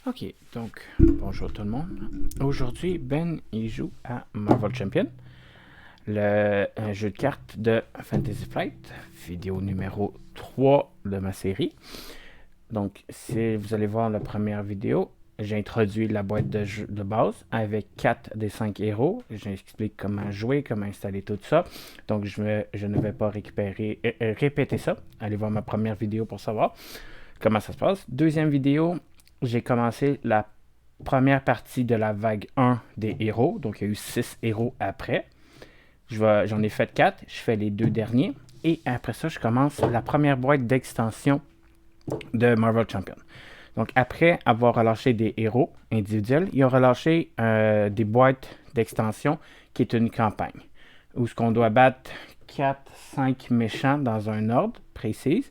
Ok, donc bonjour tout le monde. Aujourd'hui, Ben il joue à Marvel Champion, un jeu de cartes de Fantasy Flight, vidéo numéro 3 de ma série. Donc, si vous allez voir la première vidéo, j'ai introduit la boîte de base avec 4 des 5 héros. J'explique comment jouer, comment installer tout ça. Donc, je ne vais pas répéter ça. Allez voir ma première vidéo pour savoir comment ça se passe. Deuxième vidéo, j'ai commencé la première partie de la vague 1 des héros. Donc, il y a eu 6 héros après. J'en ai fait 4. Je fais les 2 derniers. Et après ça, je commence la première boîte d'extension de Marvel Champion. Donc, après avoir relâché des héros individuels, il a relâché des boîtes d'extension qui est une campagne. Où ce qu'on doit battre 4-5 méchants dans un ordre précis.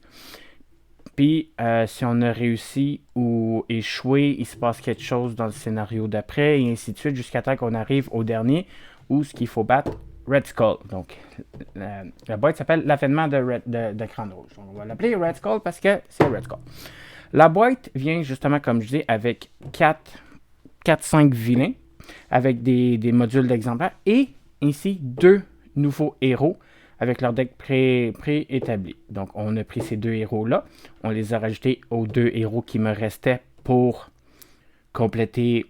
Puis, si on a réussi ou échoué, il se passe quelque chose dans le scénario d'après, et ainsi de suite, jusqu'à temps qu'on arrive au dernier, où ce qu'il faut battre, Red Skull. Donc, la boîte s'appelle l'avènement de Crâne Rouge. Donc, on va l'appeler Red Skull parce que c'est Red Skull. La boîte vient justement, comme je dis, avec 4-5 vilains, avec des modules d'exemplaires, et ainsi 2 nouveaux héros avec leur deck préétabli. Donc, on a pris ces 2 héros-là, on les a rajoutés aux 2 héros qui me restaient pour compléter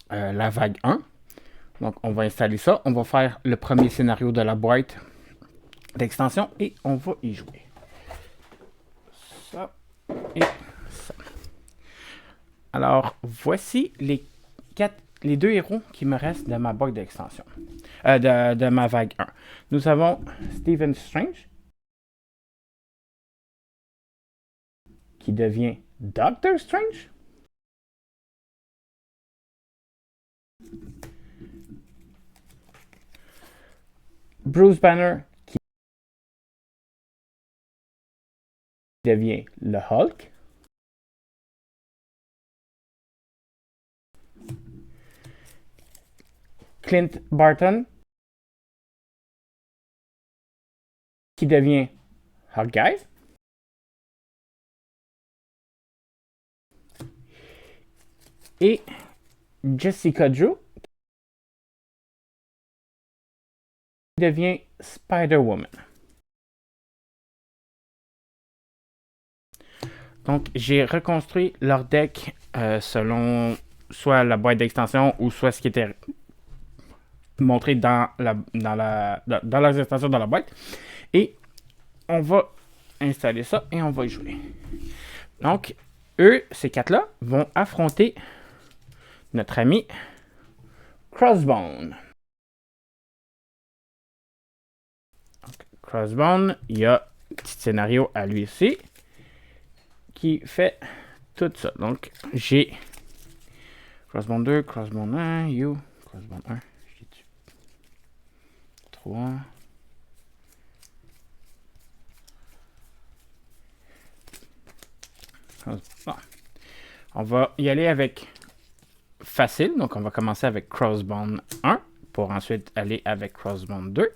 la vague 1. Donc, on va installer ça. On va faire le premier scénario de la boîte d'extension et on va y jouer. Ça et ça. Alors, voici les 2 héros qui me restent de ma boîte d'extension. De ma vague 1. Nous avons Stephen Strange, qui devient Doctor Strange. Bruce Banner, qui devient le Hulk. Clint Barton, qui devient Hawkeye. Et Jessica Drew, qui devient Spider-Woman. Donc, j'ai reconstruit leur deck selon soit la boîte d'extension ou soit ce qui était montré dans leurs extensions dans la boîte. Et on va installer ça et on va y jouer. Donc, eux, ces 4-là, vont affronter notre ami Crossbone. Donc, Crossbone, il y a un petit scénario à lui aussi qui fait tout ça. Donc, j'ai Crossbone 2, Crossbone 1, You, Crossbone 1, j'ai 3. Bon. On va y aller avec facile. Donc, on va commencer avec Crossbone 1 pour ensuite aller avec Crossbone 2.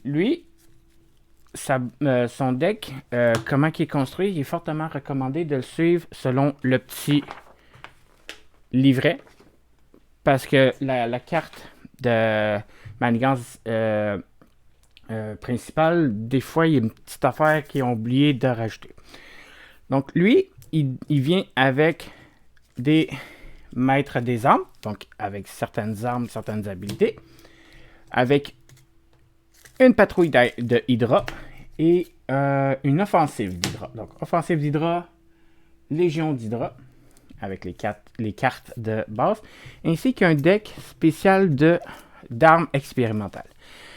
Lui, son deck, comment il est construit, il est fortement recommandé de le suivre selon le petit livret. Parce que la carte de manigance principale, des fois, il y a une petite affaire qu'ils ont oublié de rajouter. Donc, lui, il vient avec des maîtres des armes, donc avec certaines armes, certaines habilités, avec une patrouille de Hydra et une offensive d'Hydra. Donc, offensive d'Hydra, Légion d'Hydra, avec les cartes de base, ainsi qu'un deck spécial d'armes expérimentales.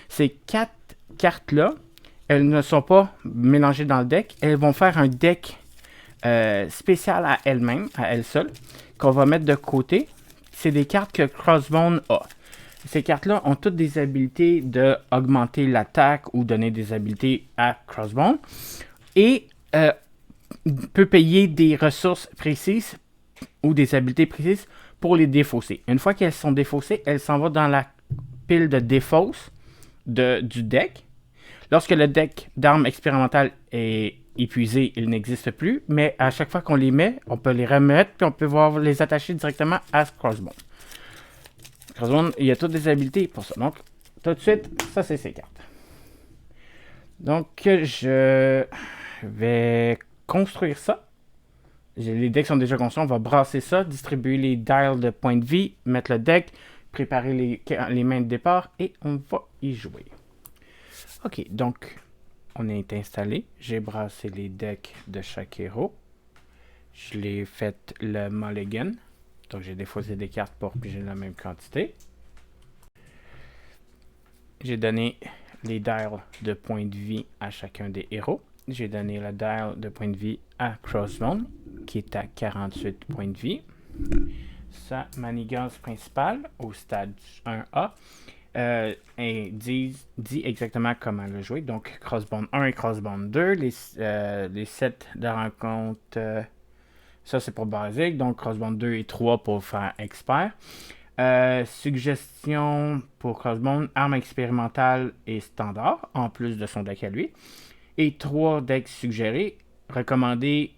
Ces 4 cartes-là, elles ne sont pas mélangées dans le deck, elles vont faire un deck spécial à elles-mêmes, à elles seules, qu'on va mettre de côté. C'est des cartes que Crossbone a. Ces cartes-là ont toutes des habilités d'augmenter l'attaque ou donner des habilités à Crossbone. Et peut payer des ressources précises ou des habilités précises pour les défausser. Une fois qu'elles sont défaussées, elles s'en vont dans la pile de défausse du deck. Lorsque le deck d'armes expérimentales est épuisé, il n'existe plus, mais à chaque fois qu'on les met, on peut les remettre, puis on peut voir les attacher directement à ce Crossbone. Crossbone, il y a toutes des habilités pour ça. Donc, tout de suite, ça c'est ses cartes. Donc, je vais construire ça. Les decks sont déjà construits, on va brasser ça, distribuer les dials de points de vie, mettre le deck, préparer les mains de départ et on va y jouer. Ok, donc on est installé. J'ai brassé les decks de chaque héros. Je l'ai fait le mulligan. Donc j'ai défaussé des cartes pour piger la même quantité. J'ai donné les dials de points de vie à chacun des héros. J'ai donné le dial de points de vie à Crossbone, qui est à 48 points de vie. Sa manigance principale, au stade 1A, dit exactement comment le jouer. Donc, Crossbone 1 et Crossbone 2. Les sets de rencontre, ça c'est pour basique. Donc, Crossbone 2 et 3 pour faire expert. Suggestion pour Crossbone, arme expérimentale et standard, en plus de son deck à lui. Et 3 decks suggérés, recommandés,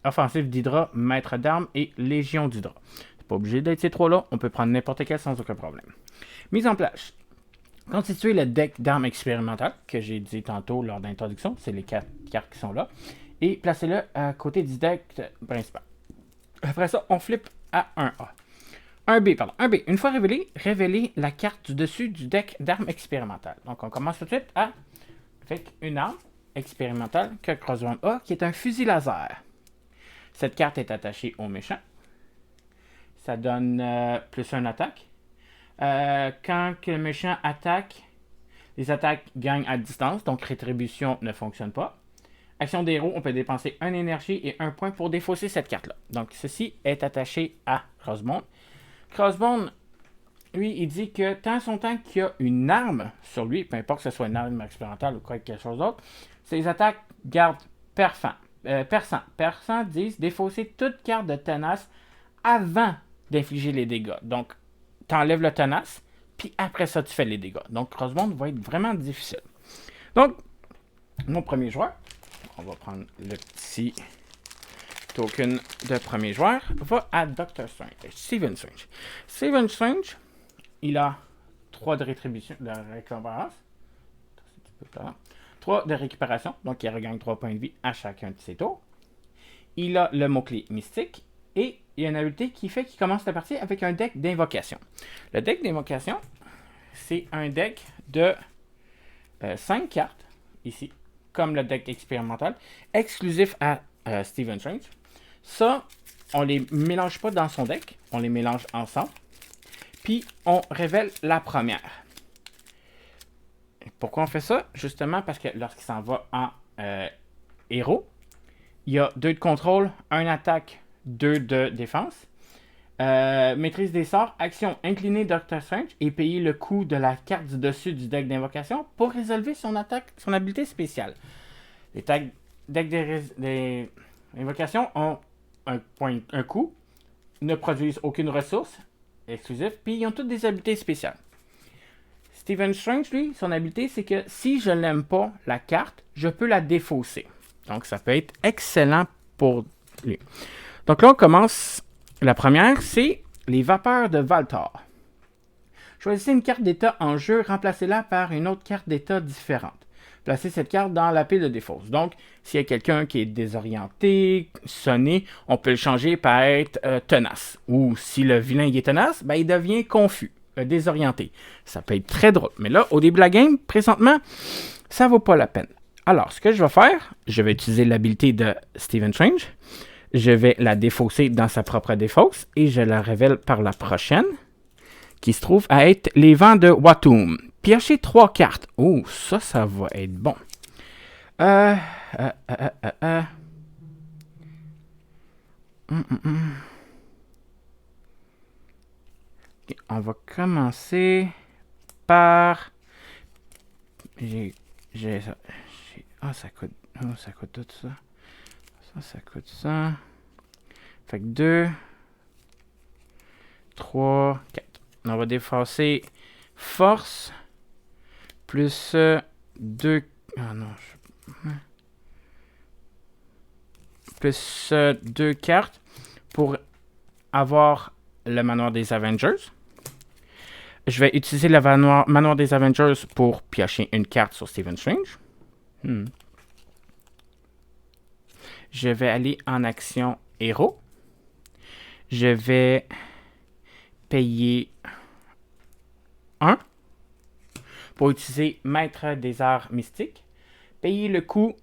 offensive d'Hydra, maître d'armes et légion d'Hydra. C'est pas obligé d'être ces 3-là, on peut prendre n'importe quel sans aucun problème. Mise en place. Constituez le deck d'armes expérimentales que j'ai dit tantôt lors d'introduction, c'est les 4 cartes qui sont là, et placez-le à côté du deck principal. Après ça, on flippe à 1A. 1B, pardon. 1B. Une fois révélé, révélez la carte du dessus du deck d'armes expérimentales. Donc, on commence tout de suite avec une arme expérimentale que Crossbone a, qui est un fusil laser. Cette carte est attachée au méchant. Ça donne plus 1 attaque. Quand le méchant attaque, les attaques gagnent à distance, donc rétribution ne fonctionne pas. Action des héros, on peut dépenser 1 énergie et 1 point pour défausser cette carte-là. Donc, ceci est attaché à Crossbone. Crossbone, lui, il dit que tant son temps qu'il y a une arme sur lui, peu importe que ce soit une arme expérimentale ou quelque chose d'autre, ses attaques gardent perçant. Perçant disent défausser toute carte de tenace avant d'infliger les dégâts. Donc, t'enlèves le tenace, puis après ça, tu fais les dégâts. Donc, Crossbone va être vraiment difficile. Donc, mon premier joueur, on va prendre le petit token de premier joueur, va à Dr. Strange, Stephen Strange. Stephen Strange, il a 3 de rétribution, de récompense. 3 de récupération, donc il regagne 3 points de vie à chacun de ses tours. Il a le mot-clé mystique et il y a une habilité qui fait qu'il commence la partie avec un deck d'invocation. Le deck d'invocation, c'est un deck de 5 cartes, ici, comme le deck expérimental, exclusif à Stephen Strange. Ça, on les mélange pas dans son deck, on les mélange ensemble. Puis, on révèle la première. Pourquoi on fait ça? Justement parce que lorsqu'il s'en va en héros, il y a 2 de contrôle, 1 attaque, 2 de défense. Maîtrise des sorts, action, incliner Dr. Strange et payer le coût de la carte du dessus du deck d'invocation pour résolver son habilité spéciale. Les decks d'invocation ont un coût, ne produisent aucune ressource exclusive, puis ils ont toutes des habilités spéciales. Stephen Strange, lui, son habilité, c'est que si je n'aime pas la carte, je peux la défausser. Donc, ça peut être excellent pour lui. Donc là, on commence. La première, c'est les vapeurs de Valtor. Choisissez une carte d'état en jeu, remplacez-la par une autre carte d'état différente. Placez cette carte dans la pile de défausse. Donc, s'il y a quelqu'un qui est désorienté, sonné, on peut le changer par être tenace. Ou si le vilain est tenace, ben, il devient confus, désorienté. Ça peut être très drôle. Mais là, au début de la game, présentement, ça vaut pas la peine. Alors, ce que je vais faire, je vais utiliser l'habilité de Stephen Strange. Je vais la défausser dans sa propre défausse et je la révèle par la prochaine, qui se trouve à être les vents de Watum. Piochez 3 cartes. Oh, ça va être bon. Okay, on va commencer par... ça coûte tout ça. Ça coûte ça. Fait que 2, 3, 4. On va défausser force, plus 2... Ah non, plus 2 cartes pour avoir le manoir des Avengers. Je vais utiliser le manoir des Avengers pour piocher une carte sur Stephen Strange. Je vais aller en action héros. Je vais payer 1 pour utiliser Maître des Arts Mystiques. Payer le coût...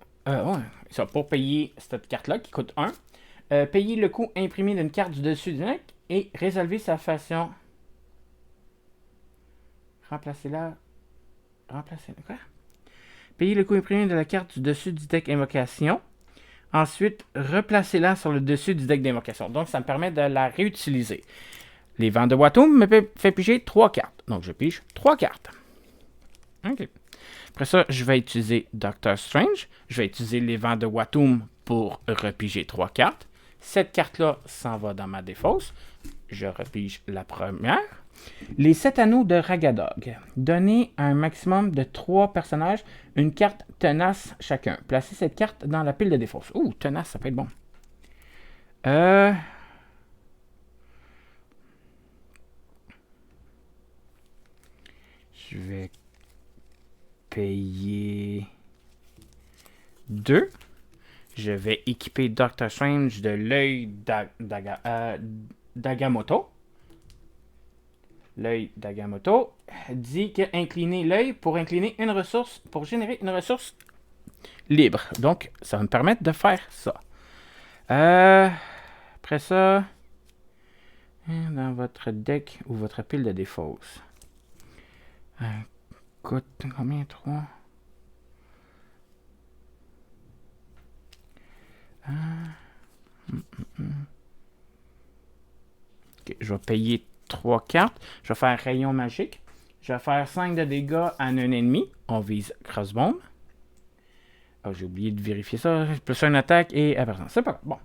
ça, pour payer cette carte-là qui coûte 1. Payer le coût imprimé d'une carte du dessus du deck et résolver sa façon... Remplacez-la... Remplacez-la... Quoi? Payer le coût imprimé de la carte du dessus du deck Invocation. Ensuite, replacez-la sur le dessus du deck d'Invocation. Donc, ça me permet de la réutiliser. Les vents de Watum me fait piger 3 cartes. Donc, je pige 3 cartes. OK. Après ça, je vais utiliser Doctor Strange. Je vais utiliser les vents de Watum pour repiger 3 cartes. Cette carte-là s'en va dans ma défausse. Je repige la première. Les 7 anneaux de Ragadog. Donnez un maximum de 3 personnages une carte tenace chacun. Placez cette carte dans la pile de défausse. Ouh, tenace, ça peut être bon. Je vais payer 2. Je vais équiper Doctor Strange de l'œil d'Agamotto. L'œil d'Agamotto dit que incliner l'œil pour incliner une ressource, pour générer une ressource libre. Donc, ça va me permettre de faire ça. Après ça, dans votre deck ou votre pile de défausse. Coûte combien? 3? Okay, je vais payer 3 cartes. Je vais faire rayon magique. Je vais faire 5 de dégâts à un ennemi. On vise Crossbone. Oh, j'ai oublié de vérifier ça. Plus une attaque et avertissement. C'est pas grave. Bon.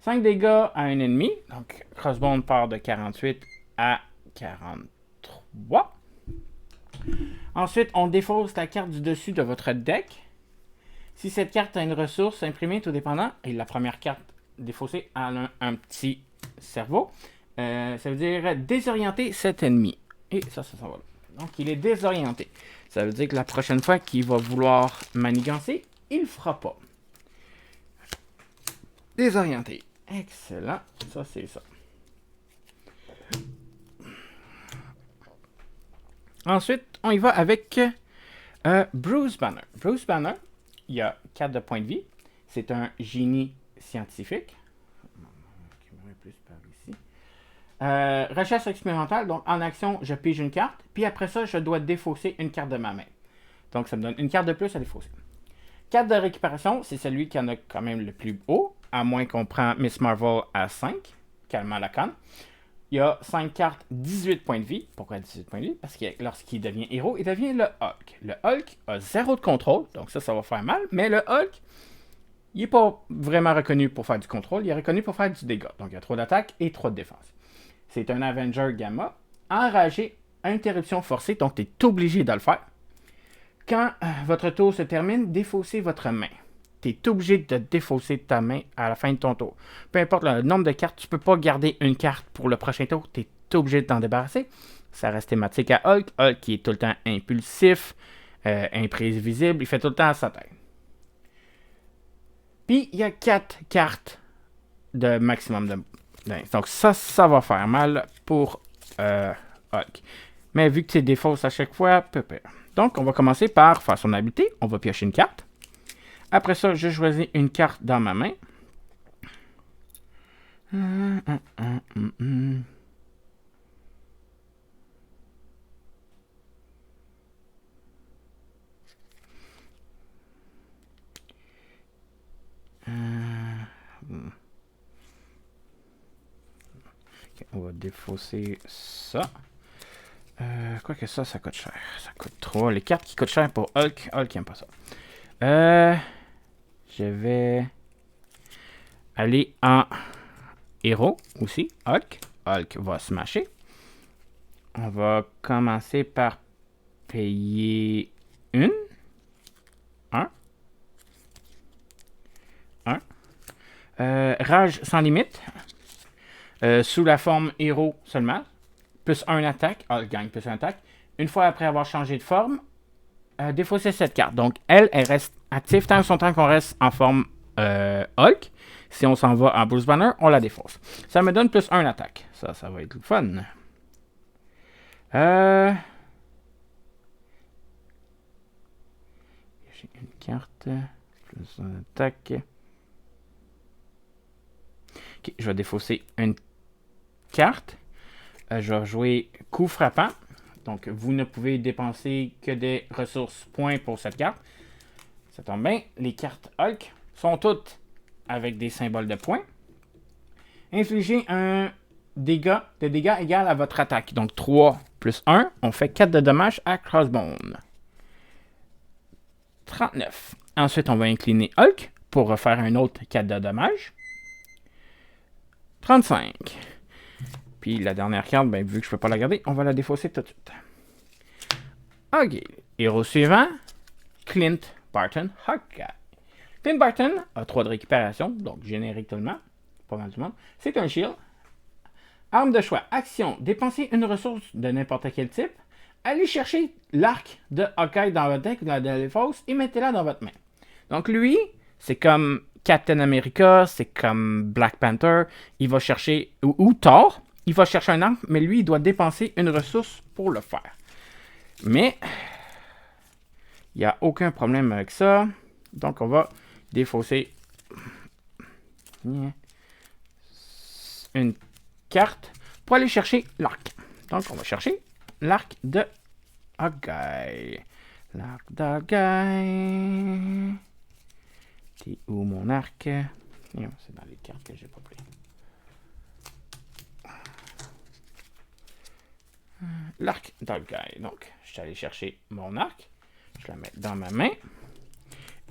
5 dégâts à un ennemi. Donc, Crossbone part de 48 à 43. Ensuite, on défausse la carte du dessus de votre deck. Si cette carte a une ressource imprimée, tout dépendant, et la première carte défaussée a un petit cerveau, ça veut dire désorienter cet ennemi. Et ça va là. Donc, il est désorienté. Ça veut dire que la prochaine fois qu'il va vouloir manigancer, il le fera pas. Désorienté. Excellent. Ça, c'est ça. Ensuite, on y va avec Bruce Banner. Bruce Banner, il y a 4 de points de vie. C'est un génie scientifique. Recherche expérimentale. Donc, en action, je pige une carte. Puis après ça, je dois défausser une carte de ma main. Donc, ça me donne une carte de plus à défausser. Carte de récupération, c'est celui qui en a quand même le plus haut. À moins qu'on prend Miss Marvel à 5. Calmant la canne. Il y a 5 cartes, 18 points de vie. Pourquoi 18 points de vie? Parce que lorsqu'il devient héros, il devient le Hulk. Le Hulk a 0 de contrôle, donc ça va faire mal. Mais le Hulk, il n'est pas vraiment reconnu pour faire du contrôle, il est reconnu pour faire du dégât. Donc il y a 3 d'attaque et 3 de défense. C'est un Avenger Gamma. Enragé, interruption forcée, donc tu es obligé de le faire. Quand votre tour se termine, défaussez votre main. Tu es obligé de défausser ta main à la fin de ton tour. Peu importe le nombre de cartes, tu ne peux pas garder une carte pour le prochain tour. Tu es obligé de t'en débarrasser. Ça reste thématique à Hulk. Hulk qui est tout le temps impulsif, imprévisible. Il fait tout le temps à sa tête. Puis, il y a 4 cartes de maximum de... Donc, ça va faire mal pour Hulk. Mais vu que tu défausses à chaque fois, peu peur. Donc, on va commencer par faire son habileté. On va piocher une carte. Après ça, je choisis une carte dans ma main. Okay, on va défausser ça. Quoique ça coûte cher. Ça coûte trop. Les cartes qui coûtent cher pour Hulk, Hulk n'aime pas ça. Je vais aller en héros aussi. Hulk. Hulk va smasher. On va commencer par payer une. Rage sans limite. Sous la forme héros seulement. Plus 1 attaque. Hulk gagne plus 1 attaque. Une fois après avoir changé de forme, défausser cette carte. Donc, elle reste active tant son temps qu'on reste en forme Hulk. Si on s'en va en Bruce Banner, on la défausse. Ça me donne plus 1 attaque. Ça va être le fun. J'ai une carte. Plus 1 attaque. Ok, je vais défausser une carte. Je vais jouer coup frappant. Donc, vous ne pouvez dépenser que des ressources points pour cette carte. Ça tombe bien. Les cartes Hulk sont toutes avec des symboles de points. Infligez un dégât égal à votre attaque. Donc, 3 plus 1, on fait 4 de dommages à Crossbone. 39. Ensuite, on va incliner Hulk pour refaire un autre 4 de dommages. 35. Puis la dernière carte, ben, vu que je ne peux pas la garder, on va la défausser tout de suite. Ok. Héros suivant, Clint Barton Hawkeye. Clint Barton a 3 de récupération, donc génériquement, pas mal du monde. C'est un shield. Arme de choix. Action. Dépensez une ressource de n'importe quel type. Allez chercher l'arc de Hawkeye dans votre deck ou dans la défausse et mettez-la dans votre main. Donc lui, c'est comme Captain America, c'est comme Black Panther. Il va chercher, ou Thor, il va chercher un arme, mais lui, il doit dépenser une ressource pour le faire. Mais, il n'y a aucun problème avec ça. Donc, on va défausser une carte pour aller chercher l'arc. Donc, on va chercher l'arc de Hawkeye. L'arc d'Hawkeye. T'es où mon arc? C'est dans les cartes que j'ai pas pris. L'arc d'Hawkeye. Donc, je suis allé chercher mon arc. Je la mets dans ma main.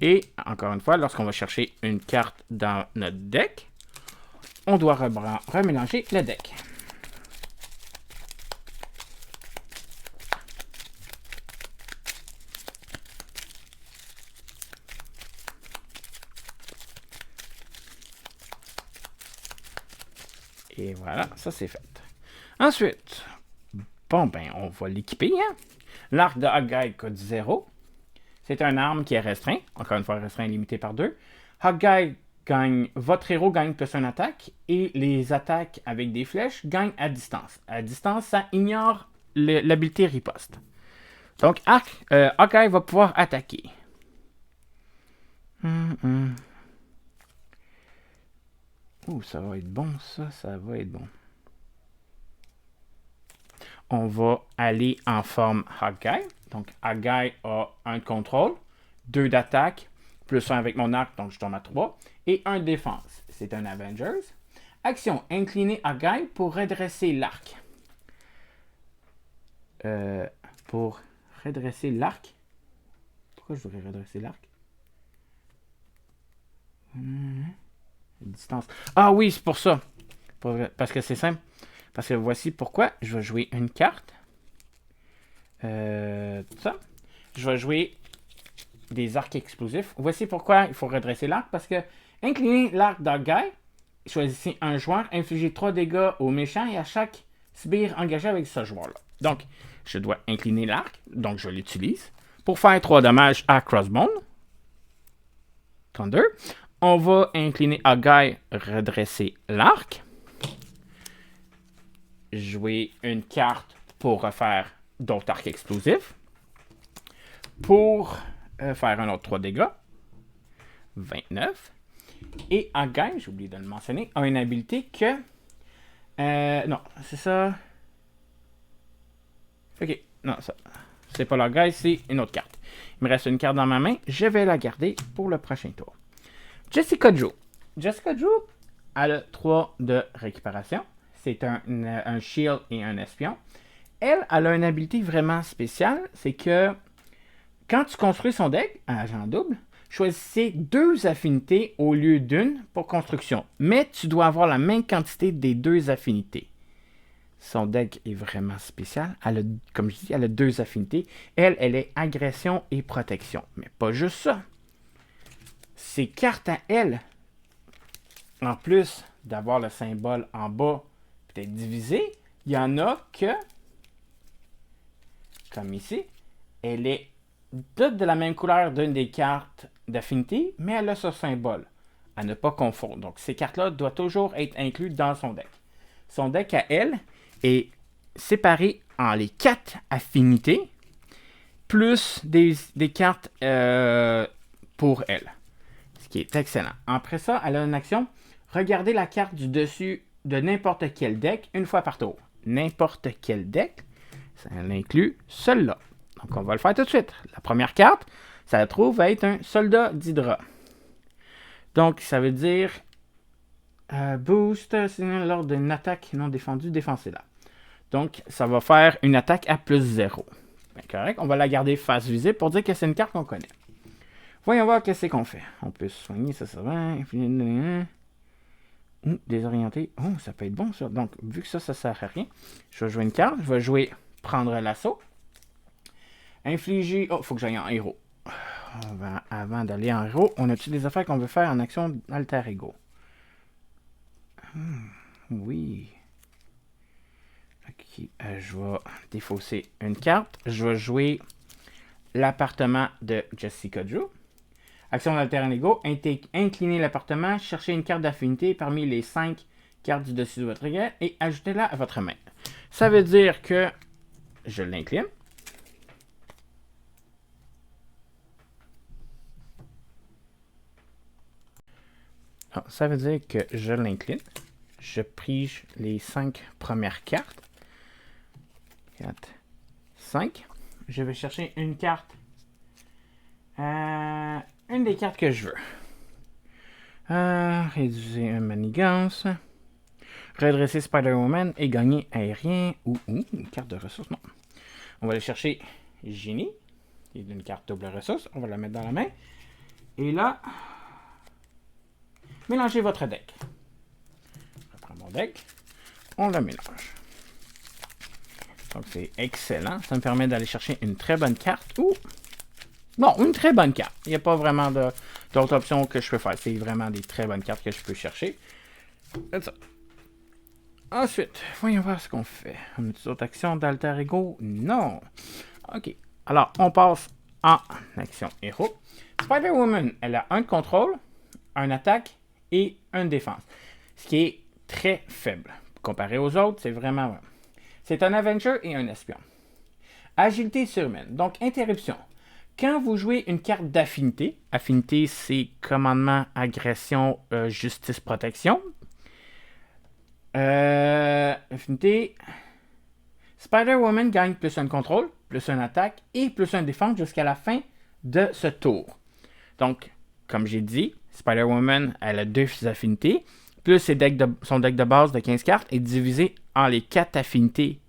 Et, encore une fois, lorsqu'on va chercher une carte dans notre deck, on doit remélanger le deck. Et voilà, ça c'est fait. Ensuite, bon ben, on va l'équiper. Hein? L'arc de Hawkeye coûte 0. C'est un arme qui est restreint. Encore une fois, restreint limité par 2. Hawkeye gagne, votre héros gagne plus 1 attaque. Et les attaques avec des flèches gagnent à distance. À distance, ça ignore l'habilité riposte. Donc, Hawkeye va pouvoir attaquer. Ouh, ça va être bon, ça va être bon. On va aller en forme Hawkeye. Donc, Hawkeye a 1 de contrôle, 2 d'attaque, plus 1 avec mon arc, donc je tombe à 3, et 1 de défense. C'est un Avengers. Action, incliner Hawkeye pour redresser l'arc. Pour redresser l'arc. Pourquoi je voudrais redresser l'arc? Distance. Ah oui, c'est pour ça. Parce que c'est simple. Parce que voici pourquoi. Je vais jouer une carte. Ça. Je vais jouer des arcs explosifs. Voici pourquoi il faut redresser l'arc. Parce que incliner l'arc d'Hawkeye, choisissez un joueur, infligez 3 dégâts au méchant et à chaque sbire engagé avec ce joueur-là. Donc, je dois incliner l'arc. Donc, je l'utilise pour faire 3 dommages à Crossbone. 32. On va incliner Hawkeye, redresser l'arc. Jouer une carte pour refaire d'autres arcs explosifs. Pour faire un autre 3 dégâts. 29. Et Hawkeye, j'ai oublié de le mentionner, a une habilité que... non, c'est ça. Ok, non, ça. C'est pas Hawkeye, c'est une autre carte. Il me reste une carte dans ma main. Je vais la garder pour le prochain tour. Jessica Joe. Jessica Joe a 3 de récupération. C'est un shield et un espion. Elle a une habilité vraiment spéciale. C'est que quand tu construis son deck, en agent double, choisissez 2 affinités au lieu d'une pour construction. Mais tu dois avoir la même quantité des 2 affinités. Son deck est vraiment spécial. Comme je dis, elle a 2 affinités. Elle est agression et protection. Mais pas juste ça. Ses cartes à elle, en plus d'avoir le symbole en bas, peut-être divisé, il y en a que, comme ici, elle est toute de la même couleur d'une des cartes d'affinité, mais elle a ce symbole à ne pas confondre. Donc, ces cartes-là doivent toujours être incluses dans son deck. Son deck à elle est séparé en les 4 affinités, plus des cartes pour elle. Ce qui est excellent. Après ça, elle a une action. Regardez la carte du dessus de n'importe quel deck une fois par tour. N'importe quel deck, ça inclut celle-là. Donc, on va le faire tout de suite. La première carte, ça se trouve être un soldat d'Hydra. Donc, ça veut dire boost lors d'une attaque non défendue, défensez-la. Donc, ça va faire une attaque à plus 0. Bien correct. On va la garder face visible pour dire que c'est une carte qu'on connaît. Voyons voir qu'est-ce qu'on fait. On peut soigner, ça va. Désorienté. Oh, ça peut être bon, ça. Donc, vu que ça sert à rien, je vais jouer une carte. Je vais jouer prendre l'assaut. Infliger. Oh, il faut que j'aille en héros. Avant d'aller en héros, on a-tu des affaires qu'on veut faire en action alter ego? Oui. Ok, je vais défausser une carte. Je vais jouer l'appartement de Jessica Drew. Action d'alter ego, incliner l'appartement, chercher une carte d'affinité parmi les 5 cartes du dessus de votre guerre et ajoutez-la à votre main. Ça veut dire que je l'incline. Ça veut dire que je l'incline. Je pige les 5 premières cartes. 4, 5. Je vais chercher une carte. Une des cartes que je veux. Réduire une manigance. Redresser Spider-Woman et gagner aérien. Ou une carte de ressources. Non. On va aller chercher Génie. Il y a une carte double ressource. On va la mettre dans la main. Et là, mélangez votre deck. Je reprends mon deck. On le mélange. Donc, c'est excellent. Ça me permet d'aller chercher une très bonne carte. Ou, non, une très bonne carte. Il n'y a pas vraiment d'autres options que je peux faire. C'est vraiment des très bonnes cartes que je peux chercher. C'est ça. Ensuite, voyons voir ce qu'on fait. On a d'autres actions d'alter ego? Non. OK. Alors, on passe en action héros. Spider-Woman, elle a un de contrôle, un attaque et une défense. Ce qui est très faible. Comparé aux autres, c'est vraiment... C'est un Avenger et un espion. Agilité surhumaine. Donc, interruption. Quand vous jouez une carte d'affinité, affinité, c'est commandement, agression, justice, protection. Affinité. Spider-Woman gagne plus un contrôle, plus un attaque et plus un défense jusqu'à la fin de ce tour. Donc, comme j'ai dit, Spider-Woman, elle a 2 affinités. Plus son deck de base de 15 cartes est divisé en les 4 affinités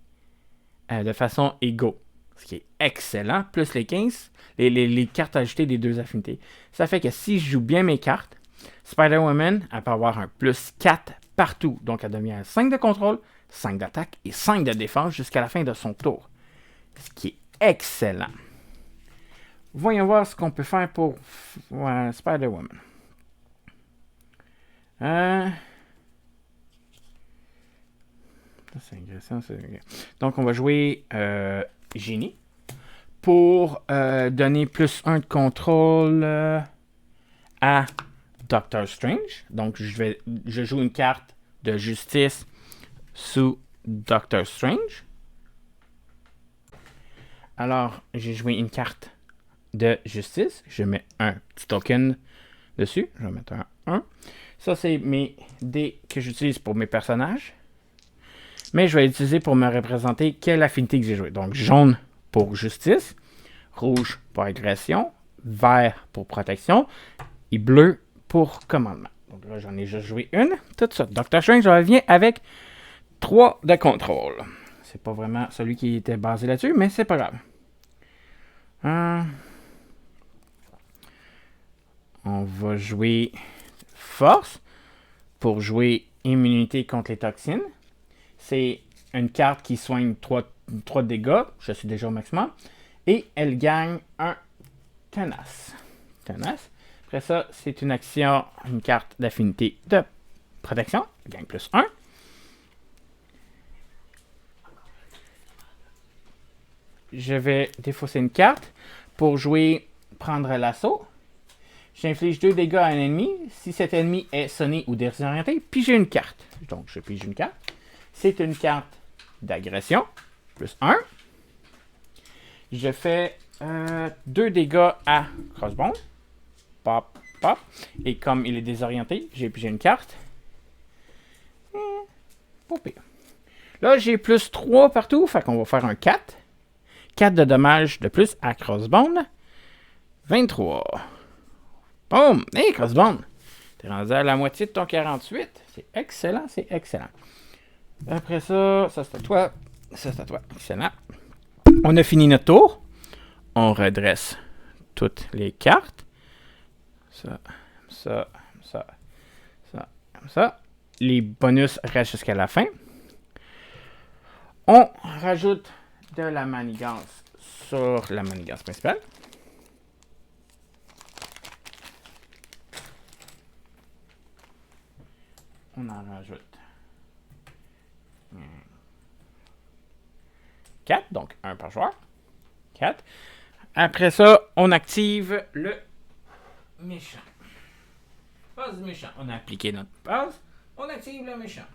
de façon égaux. Ce qui est excellent. Plus les 15, les cartes ajoutées des 2 affinités. Ça fait que si je joue bien mes cartes, Spider-Woman, elle peut avoir un plus 4 partout. Donc, elle devient 5 de contrôle, 5 d'attaque et 5 de défense jusqu'à la fin de son tour. Ce qui est excellent. Voyons voir ce qu'on peut faire pour Spider-Woman. Donc, on va jouer Génie pour donner plus 1 de contrôle à Doctor Strange. Donc, je joue une carte de justice sous Doctor Strange. Alors, j'ai joué une carte de justice. Je mets un petit token dessus. Je vais mettre un 1. Ça, c'est mes dés que j'utilise pour mes personnages. Mais je vais utiliser pour me représenter quelle affinité que j'ai joué. Donc, jaune pour justice, rouge pour agression, vert pour protection et bleu pour commandement. Donc là, j'en ai juste joué une. Tout ça. Doctor Strange revient avec 3 de contrôle. C'est pas vraiment celui qui était basé là-dessus, mais c'est pas grave. On va jouer force pour jouer immunité contre les toxines. C'est une carte qui soigne 3 dégâts. Je suis déjà au maximum. Et elle gagne un tenace. Après ça, c'est une action, une carte d'affinité de protection. Elle gagne plus 1. Je vais défausser une carte pour jouer prendre l'assaut. J'inflige 2 dégâts à un ennemi. Si cet ennemi est sonné ou désorienté, pigez une carte. Donc, je pige une carte. C'est une carte d'agression. Plus 1. Je fais 2 dégâts à Crossbone. Pop, pop. Et comme il est désorienté, j'ai pigé une carte. Pas pire. Là, j'ai plus 3 partout. Fait qu'on va faire un 4. 4 de dommages de plus à Crossbone. 23. Boom! Hey, Crossbone! T'es rendu à la moitié de ton 48. C'est excellent, c'est excellent. Après ça, ça c'est à toi. Ça c'est à toi. Excellent. On a fini notre tour. On redresse toutes les cartes. Ça. Les bonus restent jusqu'à la fin. On rajoute de la manigance sur la manigance principale. On en rajoute 4, donc 1 par joueur. 4. Après ça, on active le méchant. Passe méchant. On a appliqué notre passe. On active le méchant.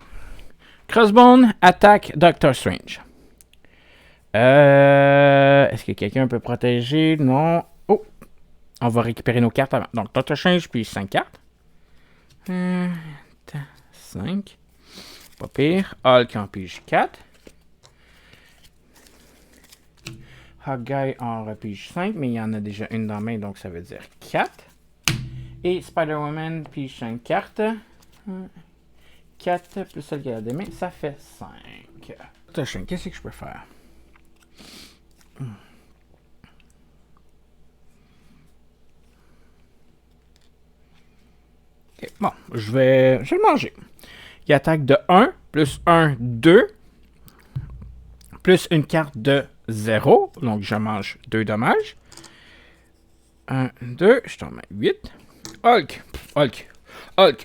Crossbone attaque Doctor Strange. Est-ce que quelqu'un peut protéger? Non. Oh! On va récupérer nos cartes avant. Donc, Doctor Strange pige 5 cartes. 5. Pas pire. Hulk en pige 4. Hawkeye en repige 5, mais il y en a déjà une dans la main, donc ça veut dire 4. Et Spider-Woman pige 5 cartes. 4 plus celle qu'elle a des mains, ça fait 5. Qu'est-ce que je peux faire? Okay, bon, je vais le manger. Il attaque de 1, plus 1, 2, plus une carte de 0. Donc, je mange 2 dommages. 1, 2, je tombe à 8. Hulk,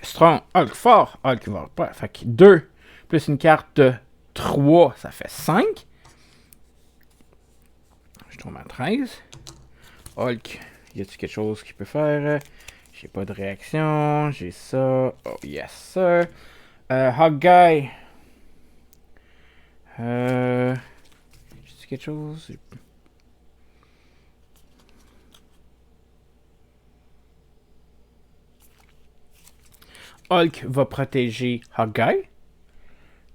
strong, Hulk fort, Hulk va pas. Fait que 2, plus une carte de 3, ça fait 5. Je tombe à 13. Hulk, y a-t-il quelque chose qu'il peut faire? J'ai pas de réaction, j'ai ça. Oh yes, sir. Hawkeye. J'ai quelque chose? Hulk va protéger Hawkeye.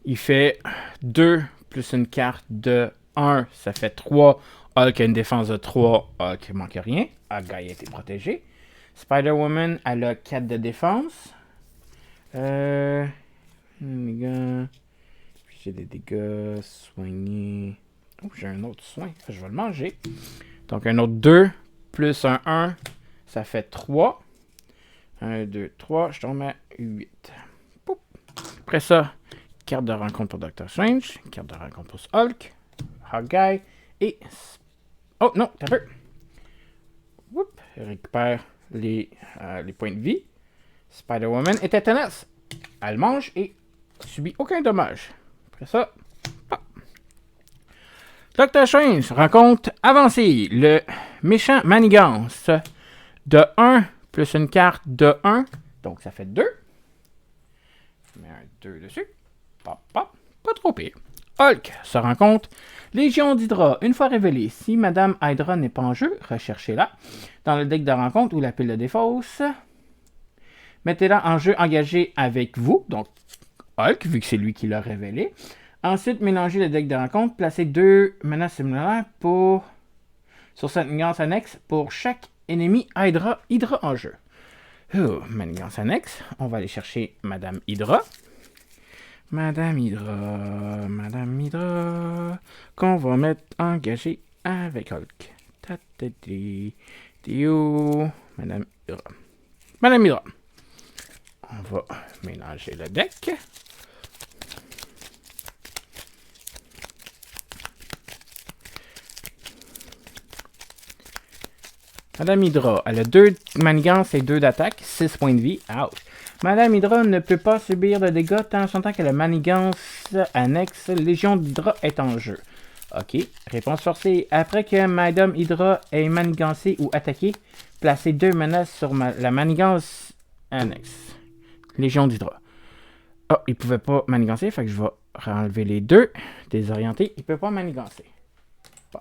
Il fait 2 plus une carte de 1, ça fait 3. Hulk a une défense de 3. Hulk ne manque rien. Hawkeye a été protégé. Spider-Woman, elle a 4 de défense. Les gars. J'ai des dégâts soignés. Oh, j'ai un autre soin. Je vais le manger. Donc, un autre 2 plus un 1, ça fait 3. 1, 2, 3. Je tombe à 8. Poup. Après ça, carte de rencontre pour Doctor Strange. Carte de rencontre pour Hulk. Hawkeye. Et... Oh, non, t'as peu. Oups. Récupère les points de vie. Spider-Woman était tenace. Elle mange et subit aucun dommage. Après ça... Doctor Strange, rencontre avancée. Le méchant manigance de 1 plus une carte de 1. Donc, ça fait 2. Je mets un 2 dessus. Pop, pop. Pas trop pire. Hulk se rencontre. Légion d'Hydra. Une fois révélée, si Madame Hydra n'est pas en jeu, recherchez-la dans le deck de rencontre ou la pile de défausse. Mettez-la en jeu engagé avec vous. Donc, Hulk, vu que c'est lui qui l'a révélé. Ensuite, mélangez le deck de rencontre. Placez 2 menaces similaires sur cette manigance annexe pour chaque ennemi Hydra en jeu. Manigance annexe. On va aller chercher Madame Hydra. Madame Hydra. Qu'on va mettre engagé avec Hulk. T'es où? Madame Hydra. On va mélanger le deck. Madame Hydra, elle a 2 manigances et 2 d'attaque, 6 points de vie. Ouch. Madame Hydra ne peut pas subir de dégâts tant son temps que la manigance annexe Légion d'Hydra est en jeu. Ok. Réponse forcée. Après que Madame Hydra ait manigancé ou attaqué, placez 2 menaces sur la manigance annexe Légion d'Hydra. Oh, il pouvait pas manigancer, fait que je vais enlever les 2. Désorienté, il peut pas manigancer. Bon.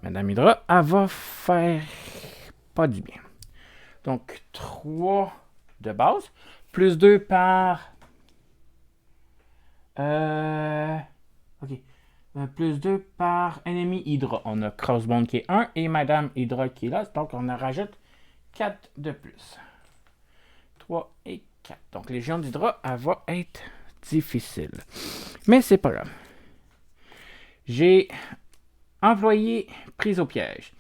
Madame Hydra, elle va faire pas du bien. Donc, 3 de base, plus 2 par... Ok. Plus 2 par ennemi Hydra. On a Crossbone qui est 1 et Madame Hydra qui est là. Donc, on en rajoute 4 de plus. 3 et 4. Donc, Légion d'Hydra, elle va être difficile. Mais c'est pas grave. J'ai employé prise au piège.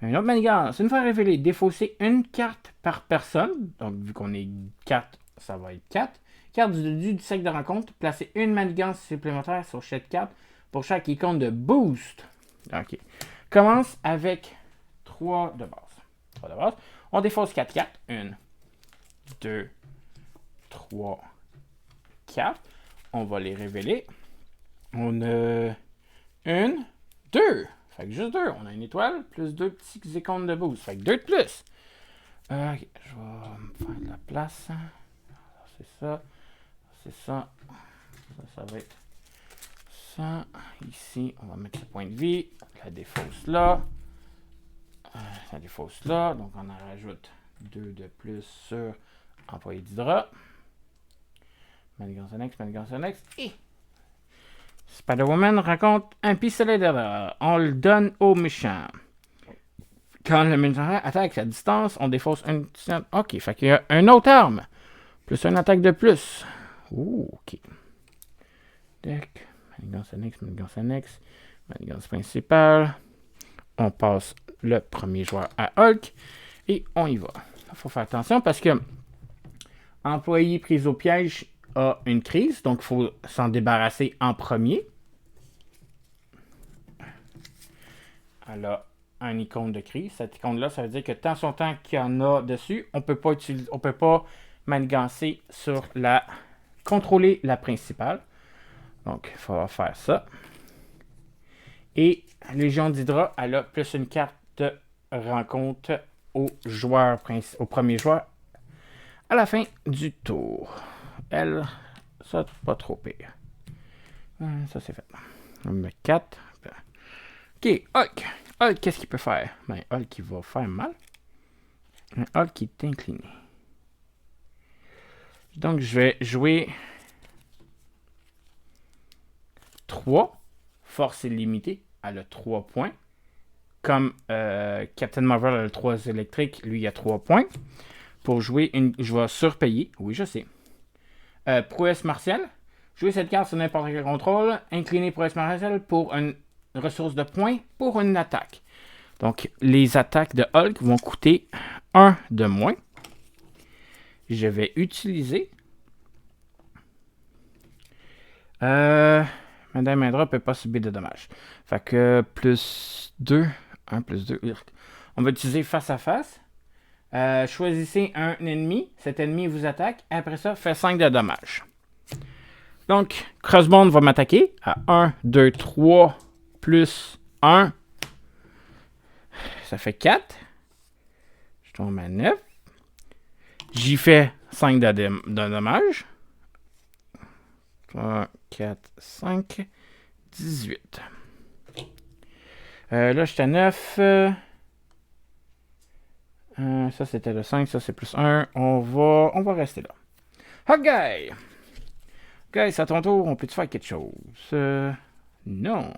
Une autre manigance. Une fois révélé, défausser une carte par personne. Donc, vu qu'on est 4, ça va être 4. Carte du cercle de rencontre. Placer une manigance supplémentaire sur chaque carte pour chaque icône de boost. OK. Commence avec 3 de base. 3 de base. On défausse 4 cartes. 1, 2, 3, 4. On va les révéler. On a 1, 2. Fait que juste 2. On a une étoile plus 2 petits icônes de boost. Fait que 2 de plus. Ok, je vais me faire de la place. C'est ça. C'est ça. Ça va être ça. Ici, on va mettre le point de vie. La défausse là. La défausse là. Donc, on en rajoute 2 de plus sur employé d'Hydra. Manigance annexe. Et Spider-Woman raconte un pistolet d'erreur. On le donne au méchant. Quand le méchant attaque à distance, on défausse une... Ok, fait qu'il y a une autre arme. Plus une attaque de plus. Ouh, ok. Deck. Manigance annexe. Manigance principale. On passe le premier joueur à Hulk. Et on y va. Il faut faire attention parce que employé pris au piège a une crise. Donc, il faut s'en débarrasser en premier. Elle a un icône de crise. Cette icône-là, ça veut dire que tant son temps qu'il y en a dessus, on peut pas manigancer sur la... contrôler la principale. Donc, il faudra faire ça. Et Légion d'Hydra, elle a plus une carte de rencontre au premier joueur à la fin du tour. Elle, ça, pas trop pire. Ça, c'est fait. On met 4. Ok, Hulk. Hulk, qu'est-ce qu'il peut faire? Ben, Hulk, il va faire mal. Un Hulk qui est incliné. Donc, je vais jouer 3. Force illimitée. Elle a 3 points. Comme Captain Marvel a le 3 électrique, lui, il a 3 points. Pour jouer je vais surpayer. Oui, je sais. Prouesse martiale. Jouer cette carte sur n'importe quel contrôle. Incliner prouesse martiale pour une ressource de points pour une attaque. Donc, les attaques de Hulk vont coûter 1 de moins. Je vais utiliser... Madame Hydra ne peut pas subir de dommages. Fait que plus 2. 1 plus 2. On va utiliser face à face. Choisissez un ennemi. Cet ennemi vous attaque. Après ça, fait 5 de dommages. Donc, Crossbone va m'attaquer à 1, 2, 3, plus 1. Ça fait 4. Je tombe à 9. J'y fais 5 de dommages. 3, 4, 5, 18. Là, j'étais à 9. Ça, c'était le 5. Ça, c'est plus 1. On va rester là. Ok. Ok, c'est à ton tour. On peut-tu faire quelque chose? Non.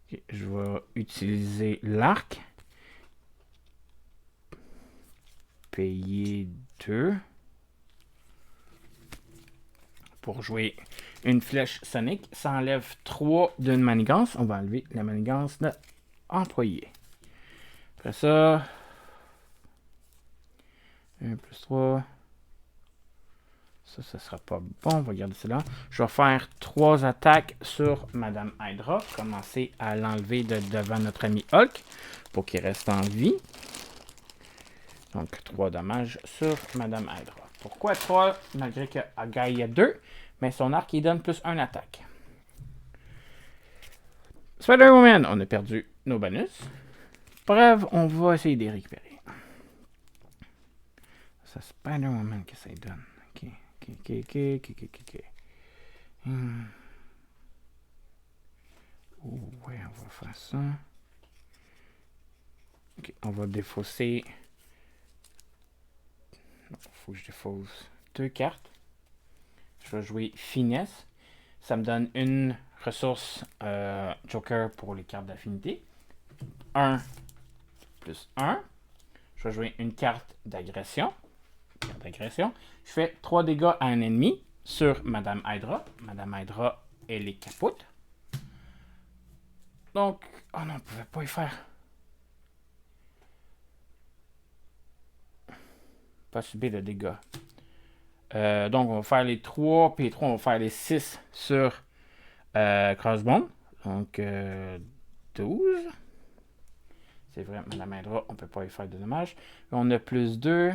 Okay, je vais utiliser l'arc. Payer 2. Pour jouer une flèche sonique. Ça enlève 3 d'une manigance. On va enlever la manigance de employé. Après ça, 1 plus 3. Ça sera pas bon. On va garder cela. Je vais faire 3 attaques sur Madame Hydra. Commencer à l'enlever de devant notre ami Hulk pour qu'il reste en vie. Donc, 3 dommages sur Madame Hydra. Pourquoi 3? Malgré que Hawkeye a 2, mais son arc, il donne plus 1 attaque. Spider-Woman, on a perdu nos bonus. Bref, on va essayer de les récupérer. C'est Spider-Woman que ça donne. Ok. Ouais, on va faire ça. Ok, on va défausser. Il faut que je défausse 2 cartes. Je vais jouer Finesse. Ça me donne une ressource Joker pour les cartes d'affinité. 1 plus 1. Je vais jouer une carte d'agression. Je fais 3 dégâts à un ennemi sur Madame Hydra. Madame Hydra, elle est capote. Donc, oh non, on ne pouvait pas y faire. Pas subir de dégâts. Donc, on va faire les 3, puis les 3, on va faire les 6 sur Crossbone. Donc, 12. C'est vrai, Madame Hydra, on ne peut pas y faire de dommages. On a plus 2.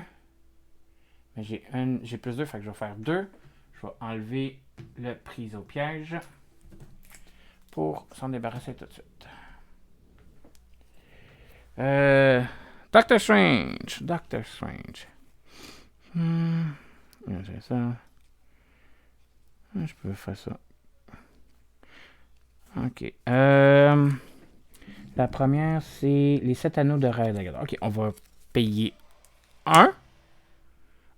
Mais j'ai plus 2, fait que je vais faire 2. Je vais enlever le prise au piège pour s'en débarrasser tout de suite. Doctor Strange. J'ai ça. Je peux faire ça. Ok. La première, c'est les 7 anneaux de raid. Ok, on va payer 1.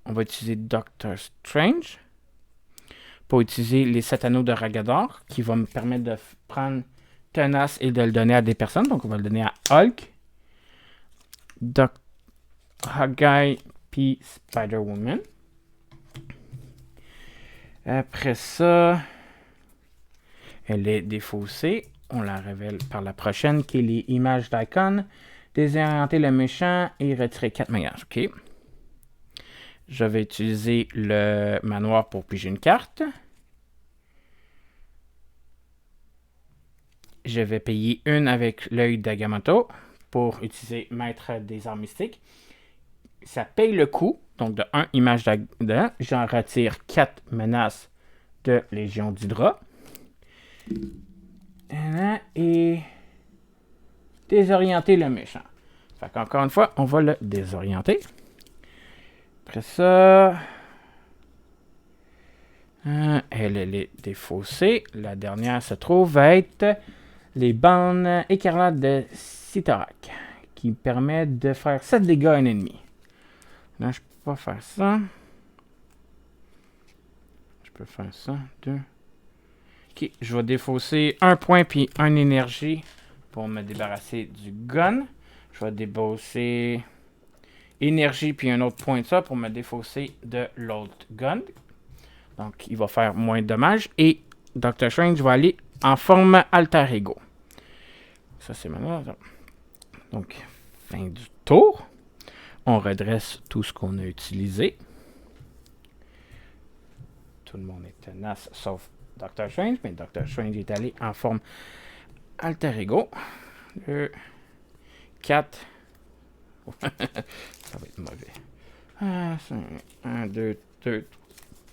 On va utiliser Doctor Strange pour utiliser les 7 anneaux de Ragador qui va me permettre de prendre Tenace et de le donner à des personnes. Donc, on va le donner à Hulk, Hawkeye puis Spider-Woman. Après ça, elle est défaussée. On la révèle par la prochaine qui est les images d'icônes. Désorienter le méchant et retirer 4 magages. OK. Je vais utiliser le manoir pour piger une carte. Je vais payer une avec l'œil d'Agamotto pour utiliser Maître des arts mystiques. Ça paye le coût. Donc de 1 image d'Agamotto. J'en retire 4 menaces de Légion d'Hydra. Et désorienter le méchant. Fait qu'encore une fois, on va le désorienter. Après ça, elle est défaussée. La dernière se trouve à être les bandes écarlates de Cyttorak, qui permet de faire 7 dégâts à un ennemi. Là, je peux pas faire ça. Je peux faire ça. 2. Ok, je vais défausser 1 point puis 1 énergie pour me débarrasser du gun. Je vais débosser énergie puis un autre point de ça pour me défausser de l'autre gun. Donc, il va faire moins de dommages. Et Doctor Strange va aller en forme alter ego. Ça, c'est maintenant. Donc, fin du tour. On redresse tout ce qu'on a utilisé. Tout le monde est tenace, sauf Doctor Strange. Mais Doctor Strange est allé en forme alter ego. 4. Ça va être mauvais. 1, 2,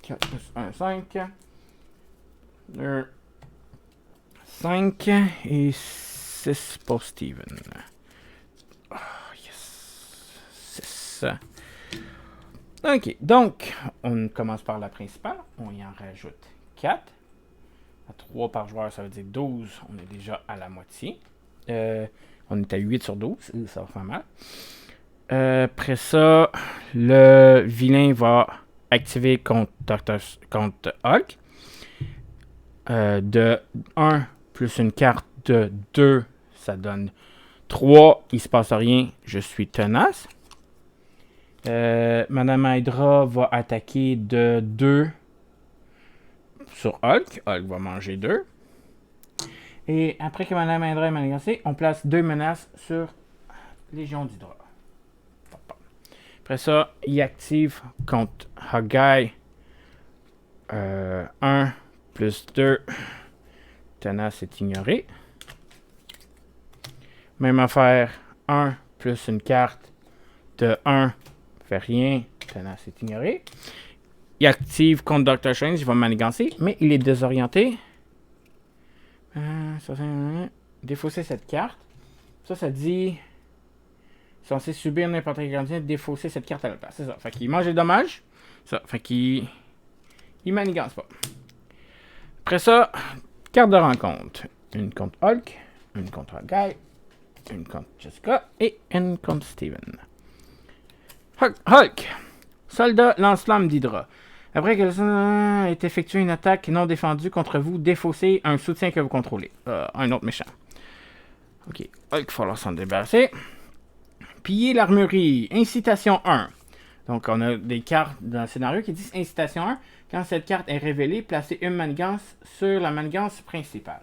4 plus 1, 5. 2, 5 et 6 pour Steven. Oh, yes. 6. Ok, donc, on commence par la principale. On y en rajoute 4. À 3 par joueur, ça veut dire 12. On est déjà à la moitié. On est à 8 sur 12. Ça va faire mal. Après ça, le vilain va activer contre Hulk. De 1 plus une carte de 2, ça donne 3. Il ne se passe rien. Je suis tenace. Madame Hydra va attaquer de 2 sur Hulk. Hulk va manger 2. Et après que Madame Hydra est menacée, on place 2 menaces sur Légion d'Hydra. Après ça, il active contre Hawkeye 1 plus 2. Tenace est ignoré. Même affaire. 1 plus une carte de 1. Fait rien. Tenace est ignoré. Il active contre Dr. Strange. Il va manigancer. Mais il est désorienté. Défausser cette carte. Ça dit... Censé subir n'importe quel gardien, défausser cette carte à la place. C'est ça. Fait qu'il mange les dommages. Ça. Fait qu'il... Il manigance pas. Après ça, carte de rencontre. Une contre Hulk. Une contre Hawkeye. Une contre Jessica. Et une contre Steven. Hulk. Soldat lance-flamme d'Hydra. Après que le ait effectué une attaque non défendue contre vous, défaussez un soutien que vous contrôlez. Un autre méchant. Ok. Hulk, il faut falloir s'en débarrasser. Piller l'armurerie. Incitation 1. Donc, on a des cartes dans le scénario qui disent Incitation 1. Quand cette carte est révélée, placez une manigance sur la manigance principale.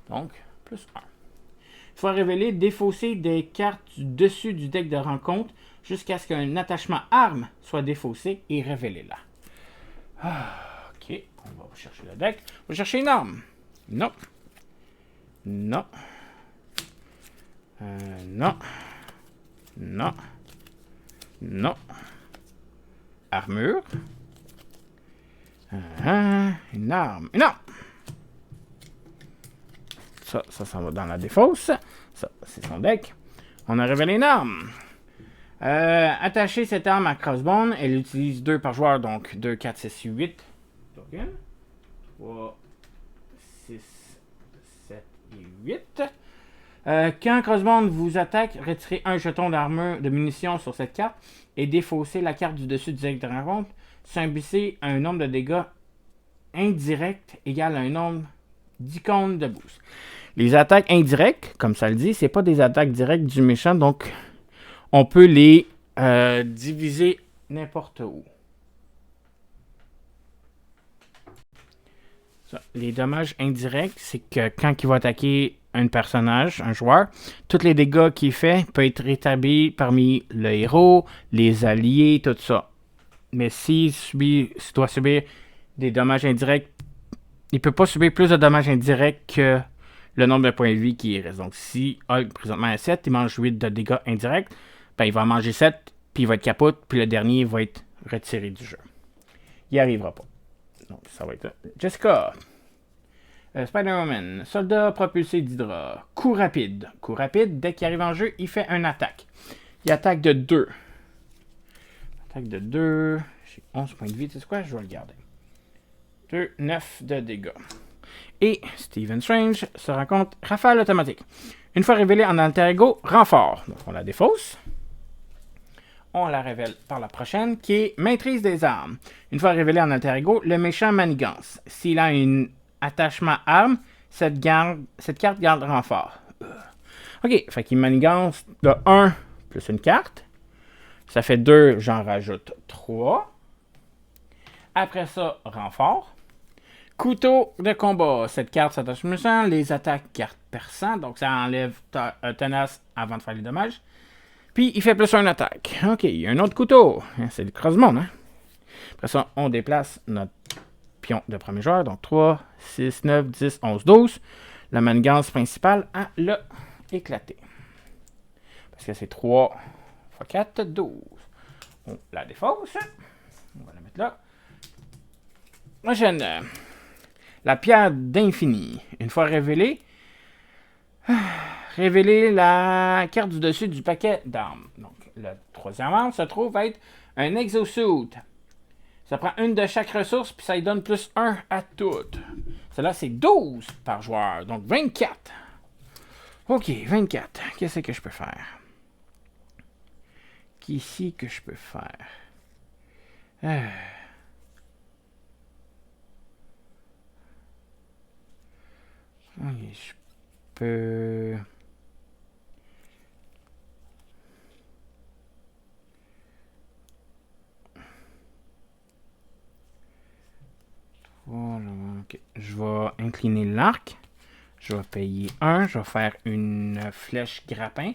Donc, plus 1. Il faut révéler, défausser des cartes du dessus du deck de rencontre jusqu'à ce qu'un attachement arme soit défaussé et révélé là. Ok, on va chercher le deck. On va chercher une arme. Non. Non. Non. Non. Non. Armure. Une arme. Une arme. Ça s'en va dans la défausse. Ça, c'est son deck. On a révélé une arme. Attacher cette arme à Crossbone. Elle utilise 2 par joueur, donc 2, 4, 6, 8 tokens. 3, 6, 7 et 8. Quand Crossbone vous attaque, retirez un jeton d'armure de munitions sur cette carte et défaussez la carte du dessus du deck de rencontre. Subissez un nombre de dégâts indirects égal à un nombre d'icônes de boost. Les attaques indirectes, comme ça le dit, c'est pas des attaques directes du méchant, donc on peut les diviser n'importe où. Ça, les dommages indirects, c'est que quand il va attaquer un personnage, un joueur, tous les dégâts qu'il fait peuvent être rétablis parmi le héros, les alliés, tout ça. Mais s'il doit subir des dommages indirects, il ne peut pas subir plus de dommages indirects que le nombre de points de vie qui reste. Donc si Hulk présentement à 7, il mange 8 de dégâts indirects, ben, il va en manger 7, puis il va être caput, puis le dernier va être retiré du jeu. Il n'y arrivera pas. Donc ça va être Jessica. Spider-Woman. Soldat propulsé d'Hydra. Coup rapide. Coup rapide, dès qu'il arrive en jeu, il fait une attaque. Il attaque de 2. Attaque de 2. J'ai 11 points de vie. Tu sais quoi? Je vais le garder. 2, 9 de dégâts. Et Stephen Strange se rend compte. Rafale automatique. Une fois révélée en alter ego, renfort. Donc on la défausse. On la révèle par la prochaine, qui est maîtrise des armes. Une fois révélée en alter ego, le méchant manigance. S'il a un attachement arme, cette carte garde renfort. Ok, fait qu'il manigance de 1 plus une carte. Ça fait 2, j'en rajoute 3. Après ça, renfort. Couteau de combat. Cette carte s'attache au méchant. Les attaques carte perçant. Donc ça enlève tenace avant de faire les dommages. Puis il fait plus une attaque. Ok, il y a un autre couteau. C'est le crossbone, hein? Après ça, on déplace notre pion de premier joueur. Donc 3, 6, 9, 10, 11, 12. La manigance principale l'a éclaté. Parce que c'est 3 x 4, 12. On la défausse. On va la mettre là. Prochaine. La pierre d'infini. Une fois révélée, révéler la carte du dessus du paquet d'armes. Donc, le troisième arme se trouve être un exosuit. Ça prend une de chaque ressource, puis ça lui donne plus 1 à toutes. Cela, c'est 12 par joueur, donc 24. Ok, 24. Qu'est-ce que je peux faire? Qu'est-ce que je peux faire? Ok, je peux... Voilà, ok. Je vais incliner l'arc. Je vais payer 1. Je vais faire une flèche grappin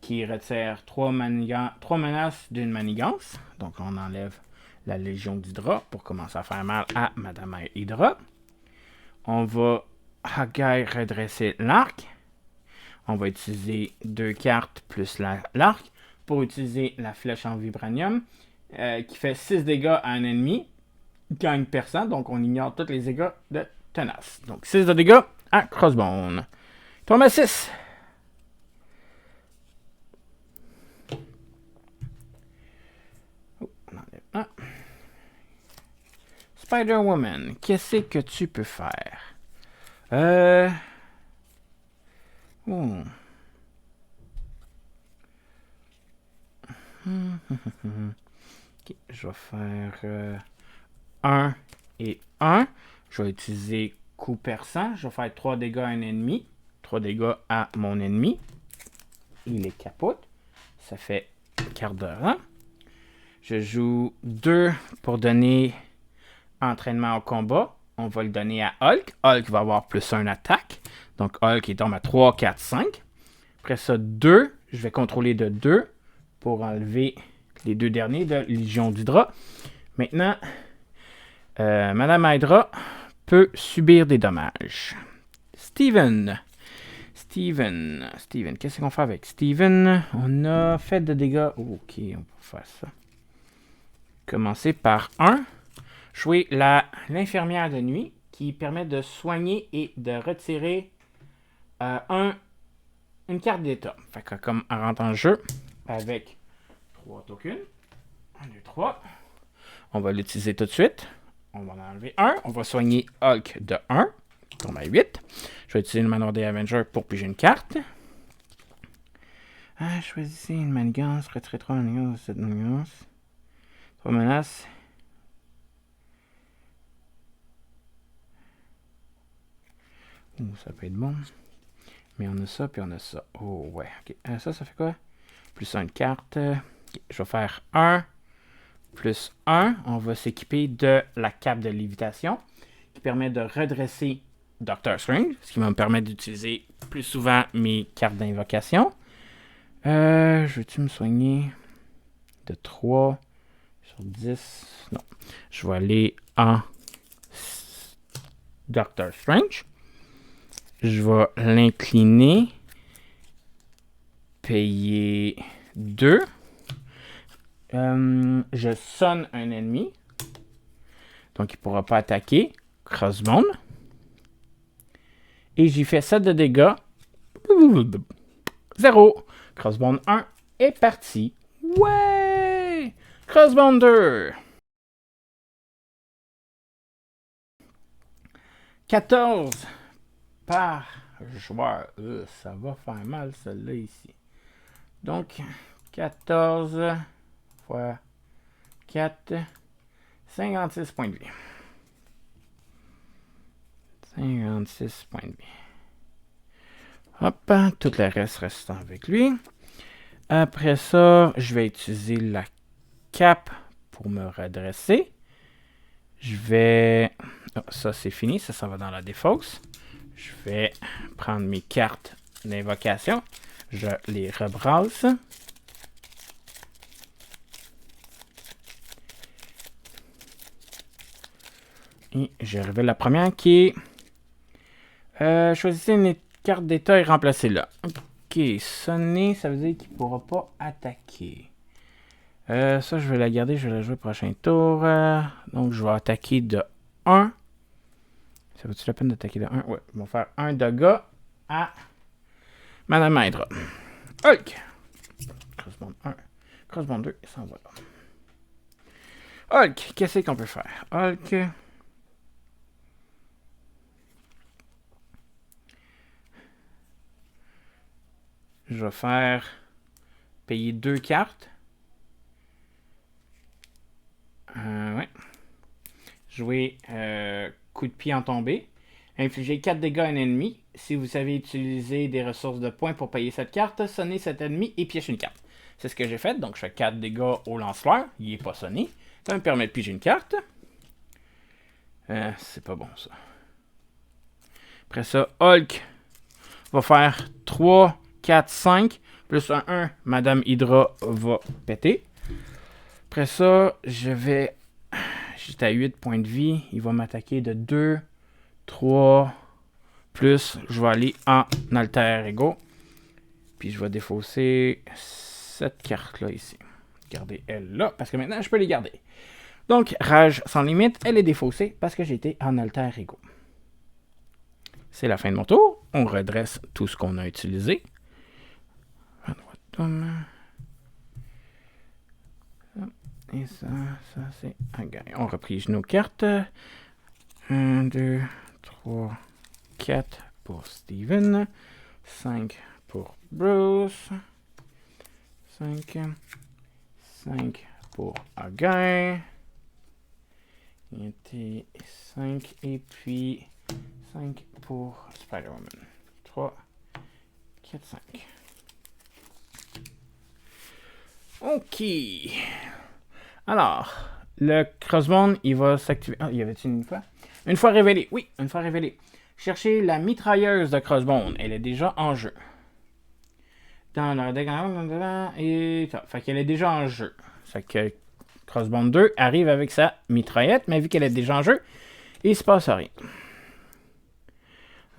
qui retire 3 menaces d'une manigance. Donc on enlève la Légion d'Hydra pour commencer à faire mal à Madame Hydra. On va Haggai redresser l'arc. On va utiliser 2 cartes plus l'arc pour utiliser la flèche en vibranium qui fait 6 dégâts à un ennemi. Gagne personne, donc on ignore tous les dégâts de tenace. Donc 6 de dégâts à Crossbone. Tombe à 6. Oh, on enlève un. Spider-Woman, qu'est-ce que tu peux faire? Oh. Okay, je vais faire 1 et 1. Je vais utiliser coup perçant. Je vais faire 3 dégâts à un ennemi. 3 dégâts à mon ennemi. Il est capote. Ça fait quart d'heure. Je joue 2 pour donner entraînement au combat. On va le donner à Hulk. Hulk va avoir plus 1 attaque. Donc Hulk il tombe à 3, 4, 5. Après ça, 2. Je vais contrôler de 2 pour enlever les 2 derniers de Légion d'Hydra. Maintenant, Madame Hydra peut subir des dommages. Steven, qu'est-ce qu'on fait avec Steven? On a fait de dégâts. Oh, ok, on peut faire ça. Commencer par 1. Jouer l'infirmière de nuit qui permet de soigner et de retirer une carte d'état. Fait que comme elle rentre en jeu avec 3 tokens. 1, 2, 3. On va l'utiliser tout de suite. On va en enlever 1. On va soigner Hulk de 1. On tombe à 8. Je vais utiliser le manoir des Avengers pour piger une carte. Choisissez une manigance. Retirez 3 manigances. 7 manigances. 3 menaces. Ça peut être bon. Mais on a ça, puis on a ça. Oh, ouais. Okay. Ça fait quoi? Plus 1 carte. Okay. Je vais faire 1. Plus 1. On va s'équiper de la cape de lévitation qui permet de redresser Doctor Strange, ce qui va me permettre d'utiliser plus souvent mes cartes d'invocation. Je veux-tu me soigner de 3 sur 10? Non. Je vais aller en Doctor Strange. Je vais l'incliner. Payer 2. Je sonne un ennemi. Donc, il ne pourra pas attaquer. Crossbone. Et j'y fais 7 de dégâts. 0. Crossbone 1 est parti. Ouais! Crossbone 2. 14 par joueur. Ça va faire mal, celle-là, ici. Donc, 14 fois 4, 56 points de vie. 56 points de vie. Hop, tout le reste restant avec lui. Après ça, je vais utiliser la cape pour me redresser. Je vais... Oh, ça, c'est fini. Ça va dans la défausse. Je vais prendre mes cartes d'invocation. Je les rebrasse. Et je révèle la première qui est... choisissez une carte d'état et remplacez-la. Ok, sonner, ça veut dire qu'il ne pourra pas attaquer. Ça, je vais la garder, je vais la jouer au prochain tour. Donc, je vais attaquer de 1. Ça vaut-tu la peine d'attaquer de 1? Ouais, on va faire 1 dégât à Madame Hydra. Hulk! Crossbone 1. Crossbone 2, il s'en va là. Hulk, qu'est-ce qu'on peut faire? Hulk... Je vais faire payer 2 cartes. Ouais. Jouer coup de pied en tombée. Infliger 4 dégâts à un ennemi. Si vous savez utiliser des ressources de points pour payer cette carte, sonnez cet ennemi et piège une carte. C'est ce que j'ai fait. Donc, je fais 4 dégâts au lance-fleur. Il n'est pas sonné. Ça me permet de piger une carte. C'est pas bon, ça. Après ça, Hulk va faire 3, 4, 5. Plus un 1, Madame Hydra va péter. Après ça, je vais j'étais à 8 points de vie. Il va m'attaquer de 2, 3, plus. Je vais aller en alter ego. Puis je vais défausser cette carte-là ici. Garder elle là, parce que maintenant, je peux les garder. Donc, rage sans limite, elle est défaussée parce que j'étais en alter ego. C'est la fin de mon tour. On redresse tout ce qu'on a utilisé. Et ça c'est un gain. On reprise nos cartes. 1, 2, 3, 4 pour Steven. 5 pour Bruce. 5 pour Again. Il était 5 et puis 5 pour Spider-Woman. 3, 4, 5. OK. Alors, le crossbone, il va s'activer. Ah, y avait-il une fois? Une fois révélé. Oui, une fois révélé. Cherchez la mitrailleuse de crossbone. Elle est déjà en jeu. Dans le dégât. Et ça. Fait qu'elle est déjà en jeu. Fait que crossbone 2 arrive avec sa mitraillette, mais vu qu'elle est déjà en jeu, il se passe rien.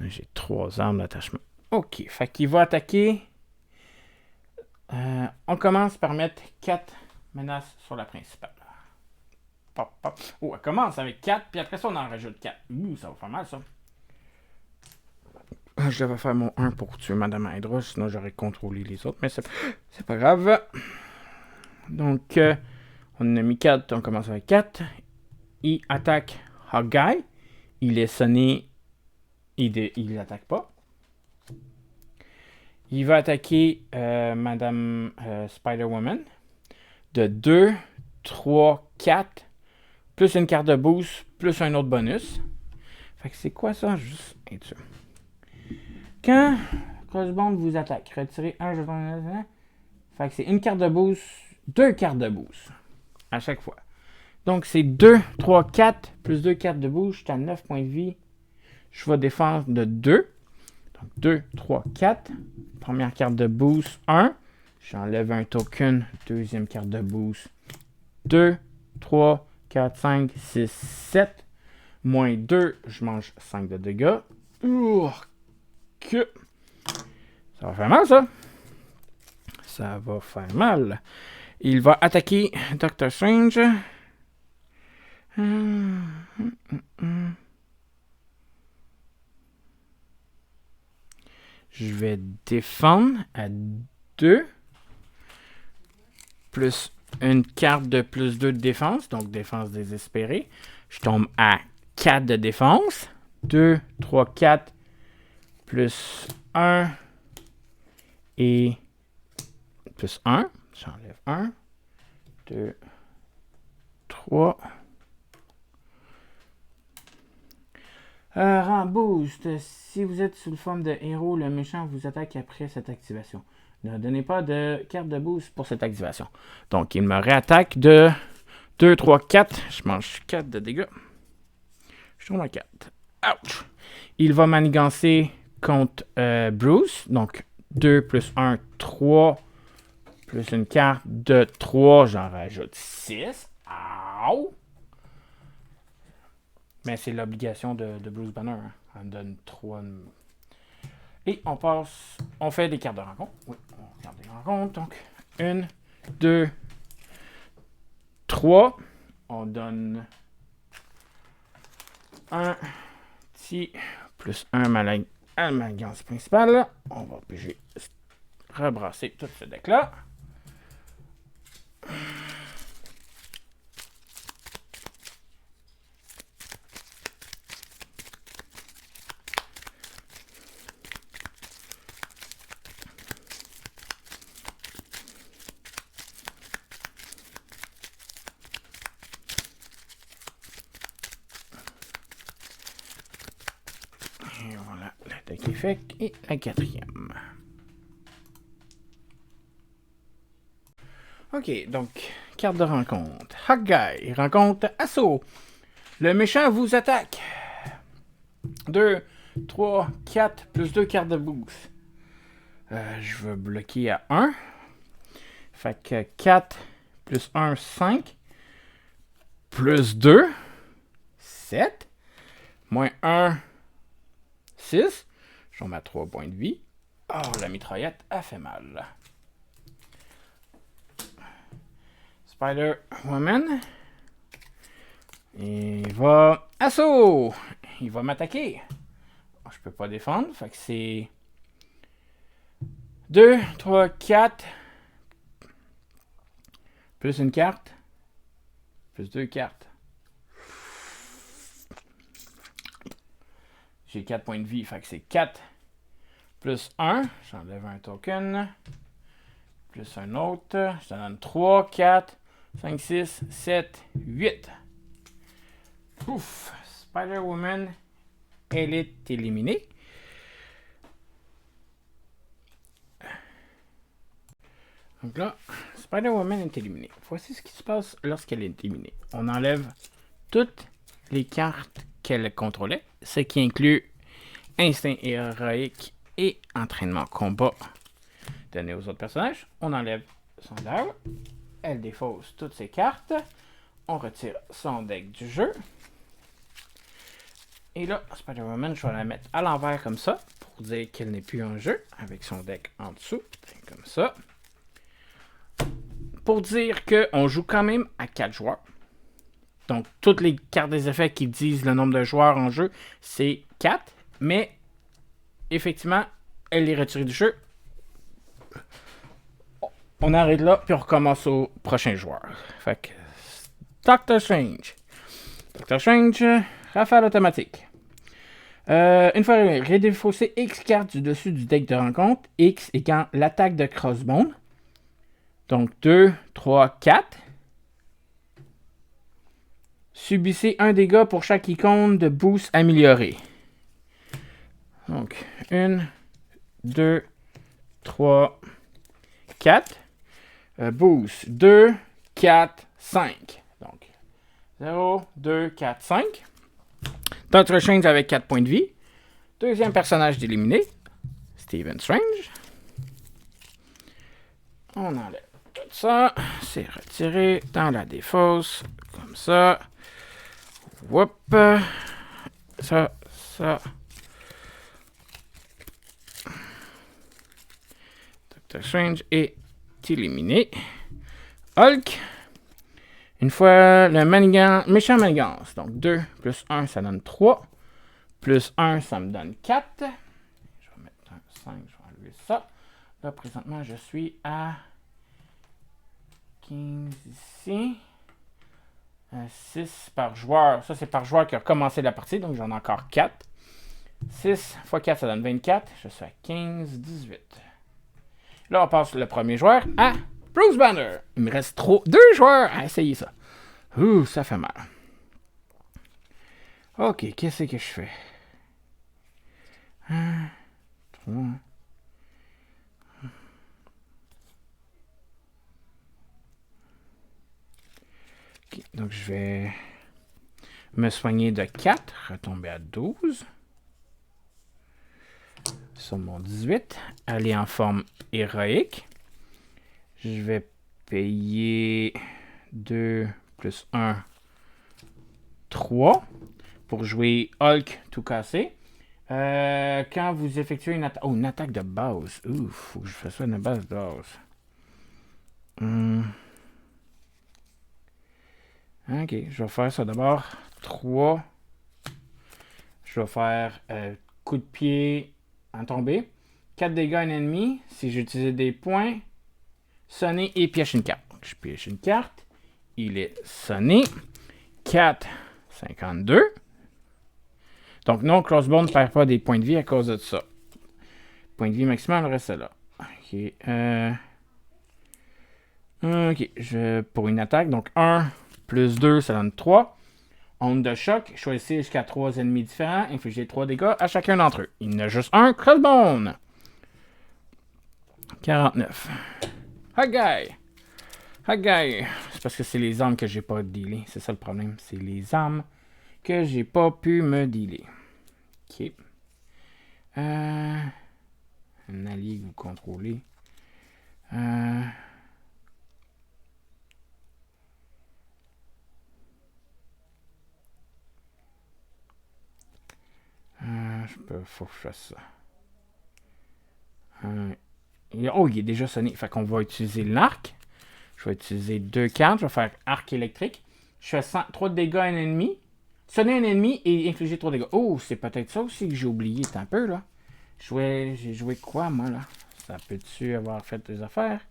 J'ai 3 armes d'attachement. OK. Fait qu'il va attaquer. On commence par mettre 4 menaces sur la principale. Pop, pop. Oh, elle commence avec 4, puis après ça, on en rajoute 4. Ça va faire mal, ça. Je devais faire mon 1 pour tuer Madame Hydra, sinon j'aurais contrôlé les autres, mais c'est pas grave. Donc, on a mis 4, on commence avec 4. Il attaque Hawkeye. Il est sonné. Il l'attaque pas. Il va attaquer Madame Spider-Woman de 2, 3, 4, plus une carte de boost, plus un autre bonus. Fait que c'est quoi ça? Juste être sûr. Quand Crossbone vous attaque, retirez un jeton. Fait que c'est une carte de boost, 2 cartes de boost à chaque fois. Donc c'est 2, 3, 4, plus 2 cartes de boost. J'étais à 9 points de vie. Je vais défendre de 2. Donc 2, 3, 4. Première carte de boost, 1. J'enlève un token. Deuxième carte de boost, 2, 3, 4, 5, 6, 7. Moins 2, je mange 5 de dégâts. Que ça va faire mal, ça. Ça va faire mal. Il va attaquer Doctor Strange. Je vais défendre à 2. Plus une carte de plus 2 de défense. Donc, défense désespérée. Je tombe à 4 de défense. 2, 3, 4. Plus 1. Et plus 1. J'enlève 1. 2, 3. Rang boost. Si vous êtes sous forme de héros, le méchant vous attaque après cette activation. Ne donnez pas de carte de boost pour cette activation. Donc, il me réattaque de 2, 3, 4. Je mange 4 de dégâts. Je tombe à 4. Ouch! Il va manigancer contre Bruce. Donc, 2 plus 1, 3. Plus une carte de 3. J'en rajoute 6. Ow! Mais c'est l'obligation de Bruce Banner. Hein. On donne 3. Et on passe. On fait des cartes de rencontre. Oui, on regarde des rencontres. Donc, 1, 2, 3. On donne un petit plus 1 amalgame principal. On va obliger rebrasser tout ce deck-là. Et voilà, le deck est fait. Et la 4e. Ok, donc, carte de rencontre. Hawkeye, rencontre Assaut. Le méchant vous attaque. 2, 3, 4, plus 2 cartes de boost. Je vais bloquer à 1. Fait que 4 plus 1, 5. Plus 2, 7. Moins 1, 6. Je tombe à 3 points de vie. Oh, la mitraillette a fait mal. Spider-Woman. Il va... Assaut! Il va m'attaquer. Je peux pas défendre. Fait que c'est... 2, 3, 4. Plus une carte. Plus 2 cartes. J'ai 4 points de vie. Fait que c'est 4 plus 1. J'enlève un token. Plus un autre. Je te donne 3, 4, 5, 6, 7, 8. Ouf! Spider-Woman, elle est éliminée. Donc là, Spider-Woman est éliminée. Voici ce qui se passe lorsqu'elle est éliminée. On enlève toutes les cartes qu'elle contrôlait, ce qui inclut instinct héroïque et entraînement combat donné aux autres personnages. On enlève son arbre. Elle défausse toutes ses cartes. On retire son deck du jeu. Et là, Spider-Woman, je vais la mettre à l'envers comme ça pour dire qu'elle n'est plus en jeu avec son deck en dessous. Comme ça. Pour dire qu'on joue quand même à 4 joueurs. Donc, toutes les cartes des effets qui disent le nombre de joueurs en jeu, c'est 4. Mais, effectivement, elle est retirée du jeu. On arrête là, puis on recommence au prochain joueur. Fait que, Doctor Strange. Doctor Strange, rafale automatique. Une fois redéfaussé X cartes du dessus du deck de rencontre, X étant l'attaque de Crossbone. Donc 2, 3, 4. Subissez un dégât pour chaque icône de boost amélioré. Donc 1, 2, 3, 4. Boost 2, 4, 5. Donc 0, 2, 4, 5. Doctor Strange avec 4 points de vie. Deuxième personnage d'éliminé, Stephen Strange. On enlève tout ça. C'est retiré dans la défausse. Comme ça. Whoop. Ça. Doctor Strange est éliminé. Hulk. Une fois le méchant manigance. Donc 2 plus 1, ça donne 3. Plus 1, ça me donne 4. Je vais mettre un 5, je vais enlever ça. Là, présentement, je suis à 15 ici. 6 par joueur. Ça, c'est par joueur qui a commencé la partie, donc j'en ai encore 4. 6 x 4, ça donne 24. Je suis à 15, 18. Là, on passe le premier joueur à Bruce Banner. Il me reste 2 joueurs à essayer ça. Ouh, ça fait mal. Ok, qu'est-ce que je fais? 1, 3. Okay, donc, je vais me soigner de 4, retomber à 12. Sur mon 18. Aller en forme héroïque. Je vais payer 2 plus 1, 3 pour jouer Hulk tout cassé. Quand vous effectuez une attaque... Oh, une attaque de base. Ouf, faut que je fasse ça une base de base. Ok, je vais faire ça d'abord. 3. Je vais faire coup de pied en tombée. 4 dégâts à un ennemi. Si j'utilise des points, sonner et pioche une carte. Donc, je pioche une carte. Il est sonné. 4, 52. Donc, non, Crossbone ne perd pas des points de vie à cause de ça. Point de vie maximum reste là. Ok. Ok, pour une attaque. Donc, 1 plus 2, ça donne 3. Onde de choc. Choisissez jusqu'à 3 ennemis différents. Infligez 3 dégâts à chacun d'entre eux. Il y en a juste un. Crossbone. 49. Haggai. C'est parce que c'est les armes que j'ai pas dealé. C'est ça le problème. C'est les armes que j'ai pas pu me dealer. Ok. Un allié que vous contrôlez. Faut que je fasse ça. Oh, il est déjà sonné. Fait qu'on va utiliser l'arc. Je vais utiliser 2 cartes. Je vais faire arc électrique. Je fais 3 de dégâts à un ennemi. Sonner un ennemi et infliger 3 dégâts. Oh, c'est peut-être ça aussi que j'ai oublié. C'est un peu, là. J'ai joué quoi, moi, là? Ça peut-tu avoir fait des affaires?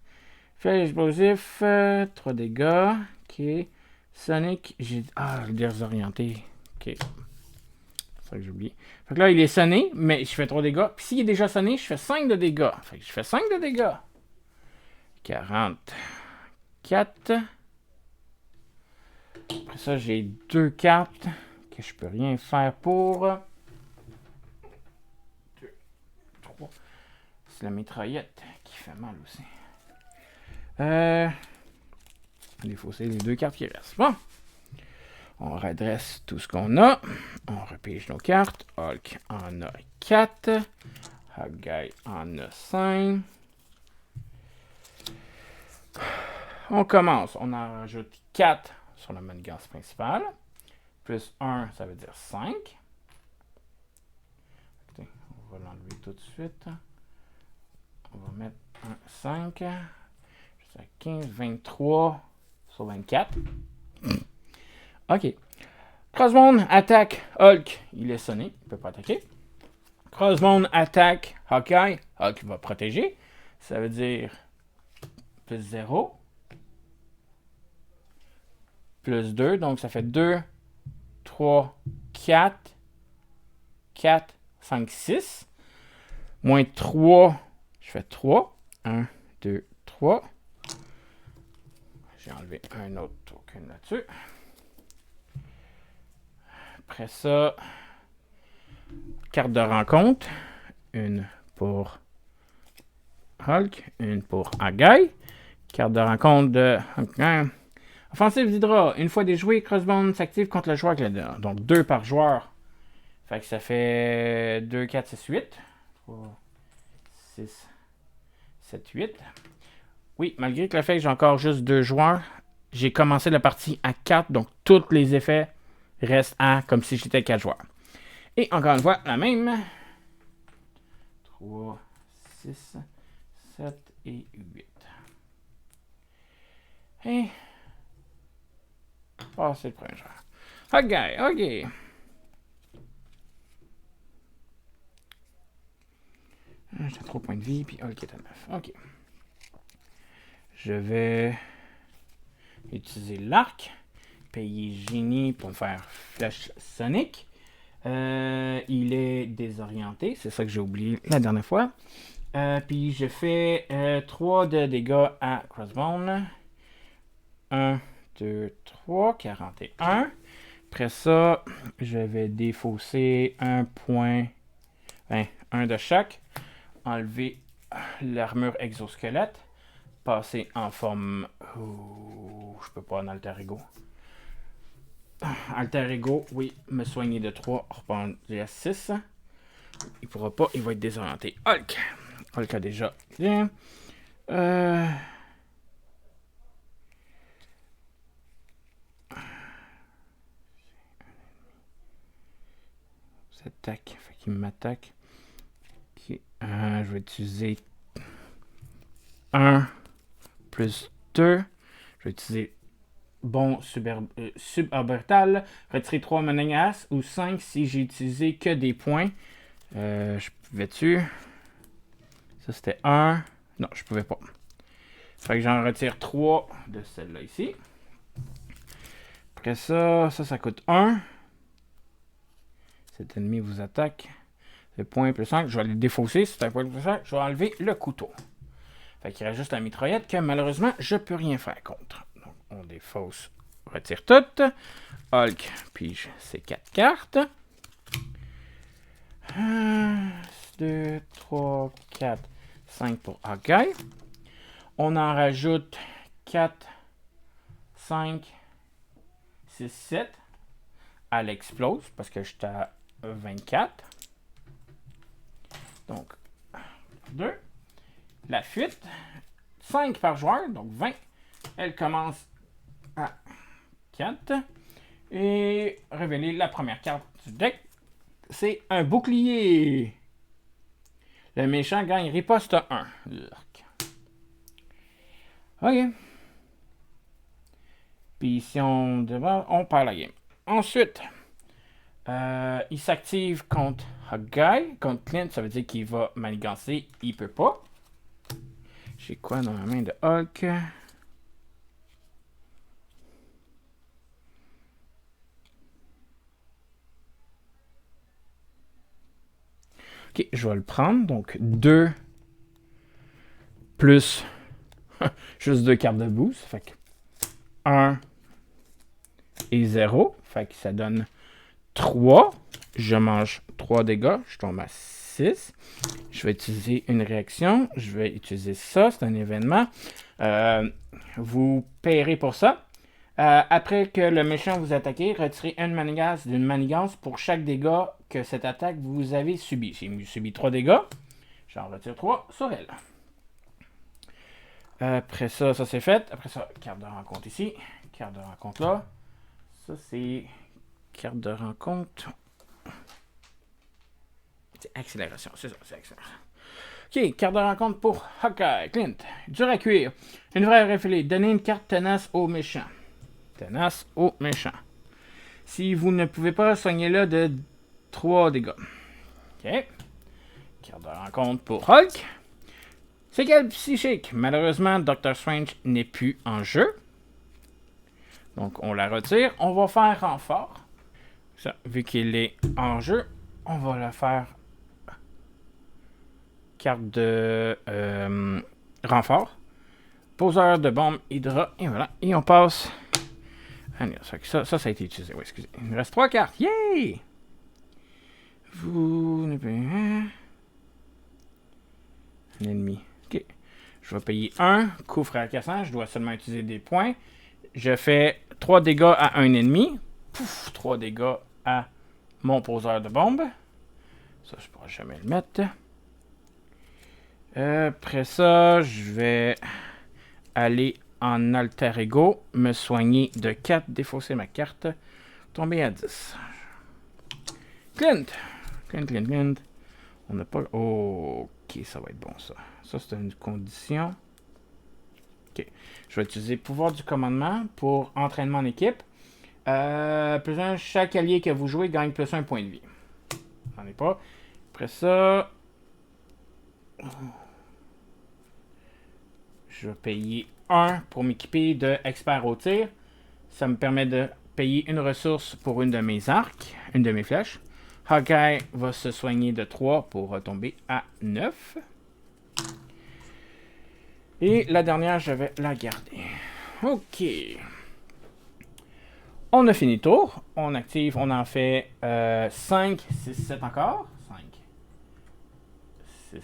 Fait explosif. 3 dégâts. OK. Sonic. Je l'ai désorienté. OK. C'est ça que j'ai oublié. Fait que là, il est sonné, mais je fais 3 dégâts. Puis s'il est déjà sonné, je fais 5 de dégâts. Fait que je fais 5 de dégâts. 44. Après ça, j'ai 2 cartes que je peux rien faire pour. 2, 3. C'est la mitraillette qui fait mal aussi. Il faut c'est les 2 cartes qui restent. Bon. On redresse tout ce qu'on a. On repige nos cartes. Hulk en a 4. Hawkeye en a 5. On commence. On en rajoute 4 sur la manigance principale. Plus 1, ça veut dire 5. Écoutez, on va l'enlever tout de suite. On va mettre un 5. Jusqu'à 15, 23 sur 24. OK. Crossbone attaque Hulk. Il est sonné. Il ne peut pas attaquer. Crossbone attaque Hawkeye. Hulk va protéger. Ça veut dire plus 0. Plus 2. Donc, ça fait 2, 3, 4, 4, 5, 6. Moins 3. Je fais 3. 1, 2, 3. J'ai enlevé un autre token là-dessus. Après ça, carte de rencontre. Une pour Hulk, une pour Hawkeye. Carte de rencontre de Offensive d'Hydra. Une fois déjoué, Crossbone s'active contre le joueur. Donc 2 par joueur. Fait que ça fait 2, 4, 6, 8. 3, 6, 7, 8. Oui, malgré que le fait que j'ai encore juste 2 joueurs, j'ai commencé la partie à 4. Donc tous les effets restent à comme si j'étais 4 joueurs. Et encore une fois, la même. 3, 6, 7 et 8. Et c'est le premier joueur. OK. J'ai 3 points de vie, puis Hulk est à 9. OK. Je vais utiliser l'arc. Payer Génie pour me faire Flèche Sonic. Il est désorienté. C'est ça que j'ai oublié la dernière fois. Puis je fais 3 de dégâts à Crossbone. 1, 2, 3, 41. Après ça, je vais défausser un point, un de chaque. Enlever l'armure exosquelette. Passer en forme. Je peux pas en alter ego. Alter ego, oui, me soigner de 3, reprendre à 6. Il pourra pas, il va être désorienté. Hulk a déjà bien. Attaque, fait qu'il m'attaque. Okay. Je vais utiliser 1 plus 2. Je vais utiliser bon suborbital. Retirer 3 menaces ou 5 si j'ai utilisé que des points. Je pouvais-tu? Ça c'était 1. Non, je pouvais pas. Fait que j'en retire 3 de celle-là ici. Après ça coûte 1. Cet ennemi vous attaque. C'est point plus 5. Je vais le défausser. C'est un point plus 5. Je vais enlever le couteau. Fait qu'il reste juste la mitraillette que malheureusement, je peux rien faire contre. Donc, on défausse. On retire toutes. Hulk pige ses 4 cartes. 1, 2, 3, 4, 5 pour Hawkeye. On en rajoute 4, 5, 6, 7. Elle explose parce que j'étais à 24. Donc, 2. La fuite. 5 par joueur, donc 20. Elle commence à 4. Et révéler la première carte du deck. c'est un bouclier. Le méchant gagne riposte 1. Ok. Puis si on devant, on perd la game. Ensuite, il s'active contre Hawkeye. Contre Clint, ça veut dire qu'il va manigancer. Il peut pas. J'ai quoi dans la main de Hulk? Ok, je vais le prendre. Donc 2 plus juste 2 cartes de boost. Fait que 1 et 0. Fait que ça donne 3. Je mange 3 dégâts. Je tombe à 6. Je vais utiliser une réaction. Je vais utiliser ça. C'est un événement. Vous payerez pour ça. Après que le méchant vous attaque, retirez une manigance pour chaque dégât que cette attaque vous avez subi. J'ai subi 3 dégâts. J'en retire 3 sur elle. Après ça, ça c'est fait. Après ça, carte de rencontre ici. Carte de rencontre là. Ça c'est carte de rencontre. C'est accélération, c'est ça, c'est accélération. Ok, carte de rencontre pour Hawkeye, Clint. Dur à cuire. Une vraie refilée. Donnez une carte tenace au méchant. Tenace au méchant. Si vous ne pouvez pas, soignez-le de 3 dégâts. Ok. Carte de rencontre pour Hulk. C'est quel psychique? Malheureusement, Doctor Strange n'est plus en jeu. Donc, on la retire. On va faire renfort. Ça, vu qu'il est en jeu, on va la faire carte de renfort. Poseur de bombe Hydra. Et voilà. Et on passe. Ça a été utilisé. Oui, excusez. Il me reste 3 cartes. Yay! Vous ne payez un ennemi. Ok. Je vais payer 1. Coup fracassant. Je dois seulement utiliser des points. Je fais 3 dégâts à un ennemi. Pouf! 3 dégâts à mon poseur de bombe. Ça, je ne pourrai jamais le mettre. Après ça, je vais aller en alter ego, me soigner de 4, défausser ma carte, tomber à 10. Clint. On n'a pas... Oh, ok, ça va être bon ça. Ça, c'est une condition. Ok. Je vais utiliser pouvoir du commandement pour entraînement en équipe. Plus un, chaque allié que vous jouez gagne plus un point de vie. J'en ai pas. Après ça... Je vais payer 1 pour m'équiper de expert au tir. Ça me permet de payer une ressource pour une de mes arcs, une de mes flèches. Hawkeye va se soigner de 3 pour retomber à 9. Et la dernière, je vais la garder. Ok. On a fini le tour. On active, on en fait 5, 6, 7 encore. 5, 6,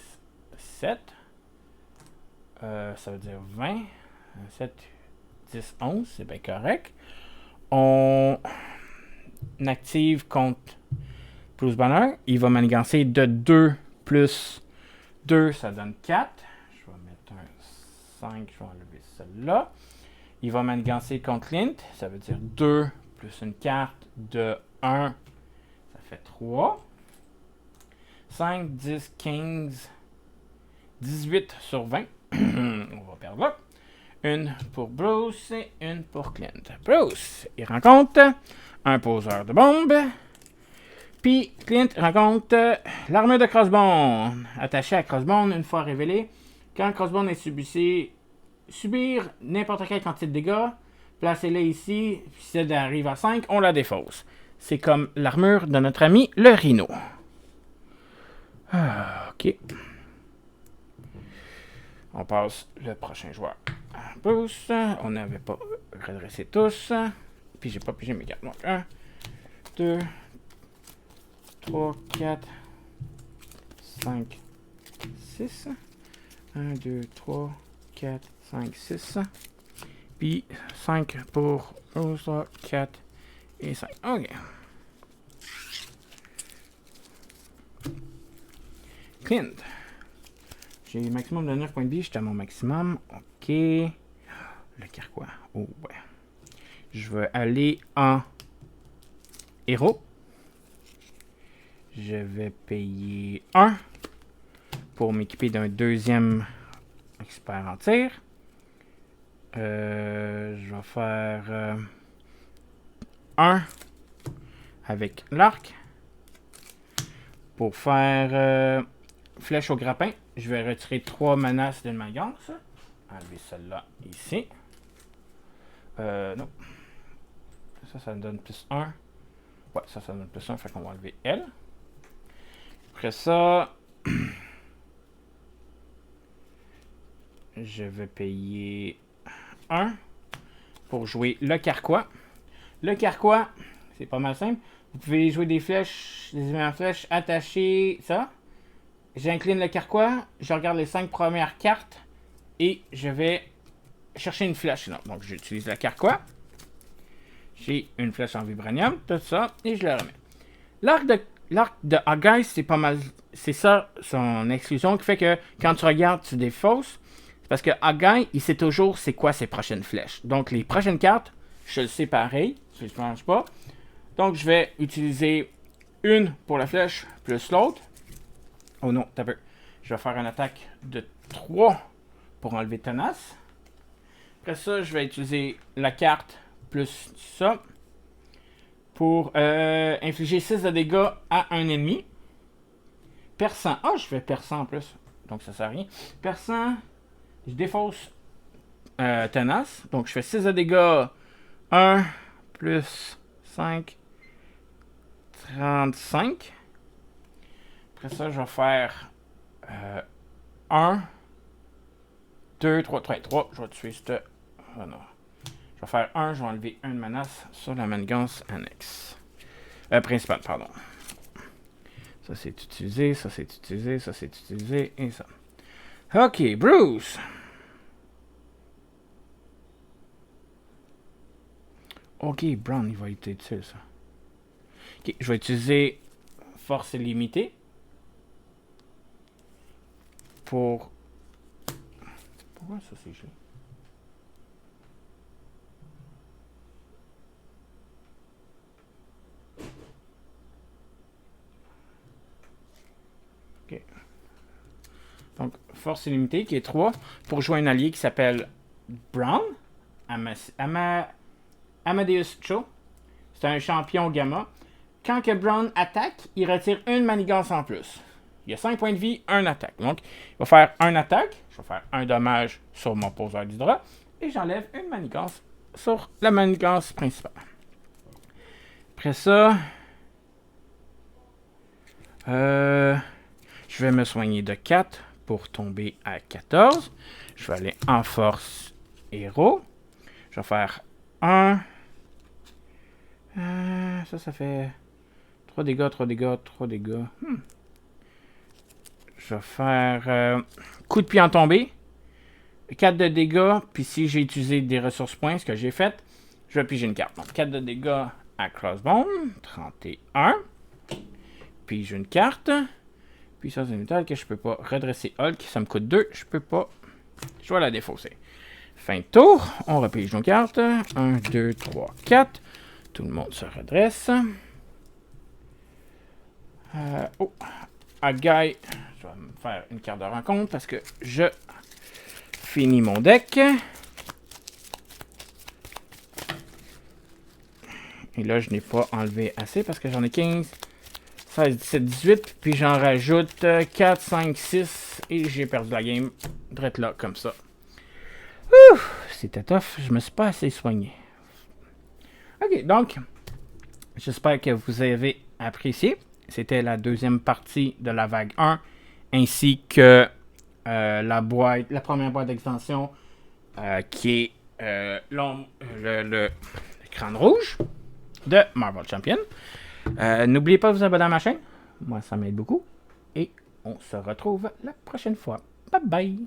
7. Ça veut dire 20. 7, 10, 11. C'est bien correct. On active contre Bruce Banner. Il va manigancer de 2 plus 2. Ça donne 4. Je vais mettre un 5. Je vais enlever celle-là. Il va manigancer contre Clint. Ça veut dire 2 plus une carte de 1. Ça fait 3. 5, 10, 15, 18 sur 20. On va perdre là. Une pour Bruce et une pour Clint. Bruce, il rencontre un poseur de bombe. Puis Clint rencontre l'armure de Crossbone. Attachée à Crossbone une fois révélée. Quand Crossbone est subir n'importe quelle quantité de dégâts, placez-la ici. Puis si elle arrive à 5, on la défausse. C'est comme l'armure de notre ami le Rhino. Ok. On passe le prochain joueur. Bruce, on n'avait pas redressé tous. Puis j'ai pas pigé mes cartes. Donc 1, 2, 3, 4, 5, 6. 1, 2, 3, 4, 5, 6. Puis 5 pour Bruce, 4 et 5. Ok. Clint. J'ai le maximum de 9 points de vie, j'étais à mon maximum. Ok. Le carquois. Oh, ouais. Je vais aller en héros. Je vais payer 1 pour m'équiper d'un deuxième expert en tir. Je vais faire 1 avec l'arc. Pour faire flèche au grappin, je vais retirer 3 menaces d'une manigance. Enlever celle-là ici. Non. Ça me donne plus 1. Ouais, ça me donne plus 1, fait qu'on va enlever elle. Après ça, je vais payer 1 pour jouer le carquois. Le carquois, c'est pas mal simple. Vous pouvez jouer des flèches, des éléments flèches attachées, ça. J'incline le carquois, je regarde les 5 premières cartes et je vais chercher une flèche. Non, donc j'utilise le carquois. J'ai une flèche en vibranium, tout ça, et je le remets. L'arc de Haggai, c'est pas mal. C'est ça, son exclusion, qui fait que quand tu regardes, tu défausses. Parce que Haggai, il sait toujours c'est quoi ses prochaines flèches. Donc les prochaines cartes, je le sais pareil, si je ne mange pas. Donc je vais utiliser une pour la flèche, plus l'autre. Oh non, t'as peu. Je vais faire une attaque de 3 pour enlever tenace. Après ça, je vais utiliser la carte plus ça pour infliger 6 de dégâts à un ennemi. Perçant. Ah, je fais perçant en plus. Donc ça sert à rien. Perçant, je défausse tenace. Donc je fais 6 de dégâts. 1 plus 5. 35. Après ça, je vais faire 1, 2, 3. Je vais tuer ce... Oh non. Je vais faire 1, je vais enlever une menace sur la manigance annexe. Principale, pardon. Ça c'est utilisé, ça c'est utilisé, ça c'est utilisé, et ça. Ok, Bruce. Ok, Brown, il va être utile ça. Ok, je vais utiliser force limitée. Pour... Pourquoi ça c'est gelé? Ok. Donc, force illimitée qui est 3 pour jouer un allié qui s'appelle Brown. Amadeus Cho. C'est un champion gamma. Quand que Brown attaque, il retire une manigance en plus. Il y a 5 points de vie, 1 attaque. Donc, il va faire 1 attaque. Je vais faire 1 dommage sur mon poseur d'Hydra. Et j'enlève une manigance sur la manigance principale. Après ça, je vais me soigner de 4 pour tomber à 14. Je vais aller en force héros. Je vais faire 1. Ça fait 3 dégâts, 3 dégâts, 3 dégâts. Je vais faire coup de pied en tombée. 4 de dégâts. Puis si j'ai utilisé des ressources points, ce que j'ai fait, je vais piger une carte. Donc 4 de dégâts à Crossbone. 31. Pige une carte. Puissance inutile que je peux pas. Redresser Hulk, ça me coûte 2. Je peux pas. Je vais la défausser. Fin de tour. On repige nos cartes. 1, 2, 3, 4. Tout le monde se redresse. Haggai. Je vais me faire une carte de rencontre parce que je finis mon deck. Et là, je n'ai pas enlevé assez parce que j'en ai 15, 16, 17, 18. Puis j'en rajoute 4, 5, 6. Et j'ai perdu la game. Drette là, comme ça. C'était tough. Je me suis pas assez soigné. Ok, donc, j'espère que vous avez apprécié. C'était la deuxième partie de la vague 1, ainsi que la première boîte d'extension qui est le crâne rouge de Marvel Champion. N'oubliez pas de vous abonner à ma chaîne. Moi, ça m'aide beaucoup. Et on se retrouve la prochaine fois. Bye bye!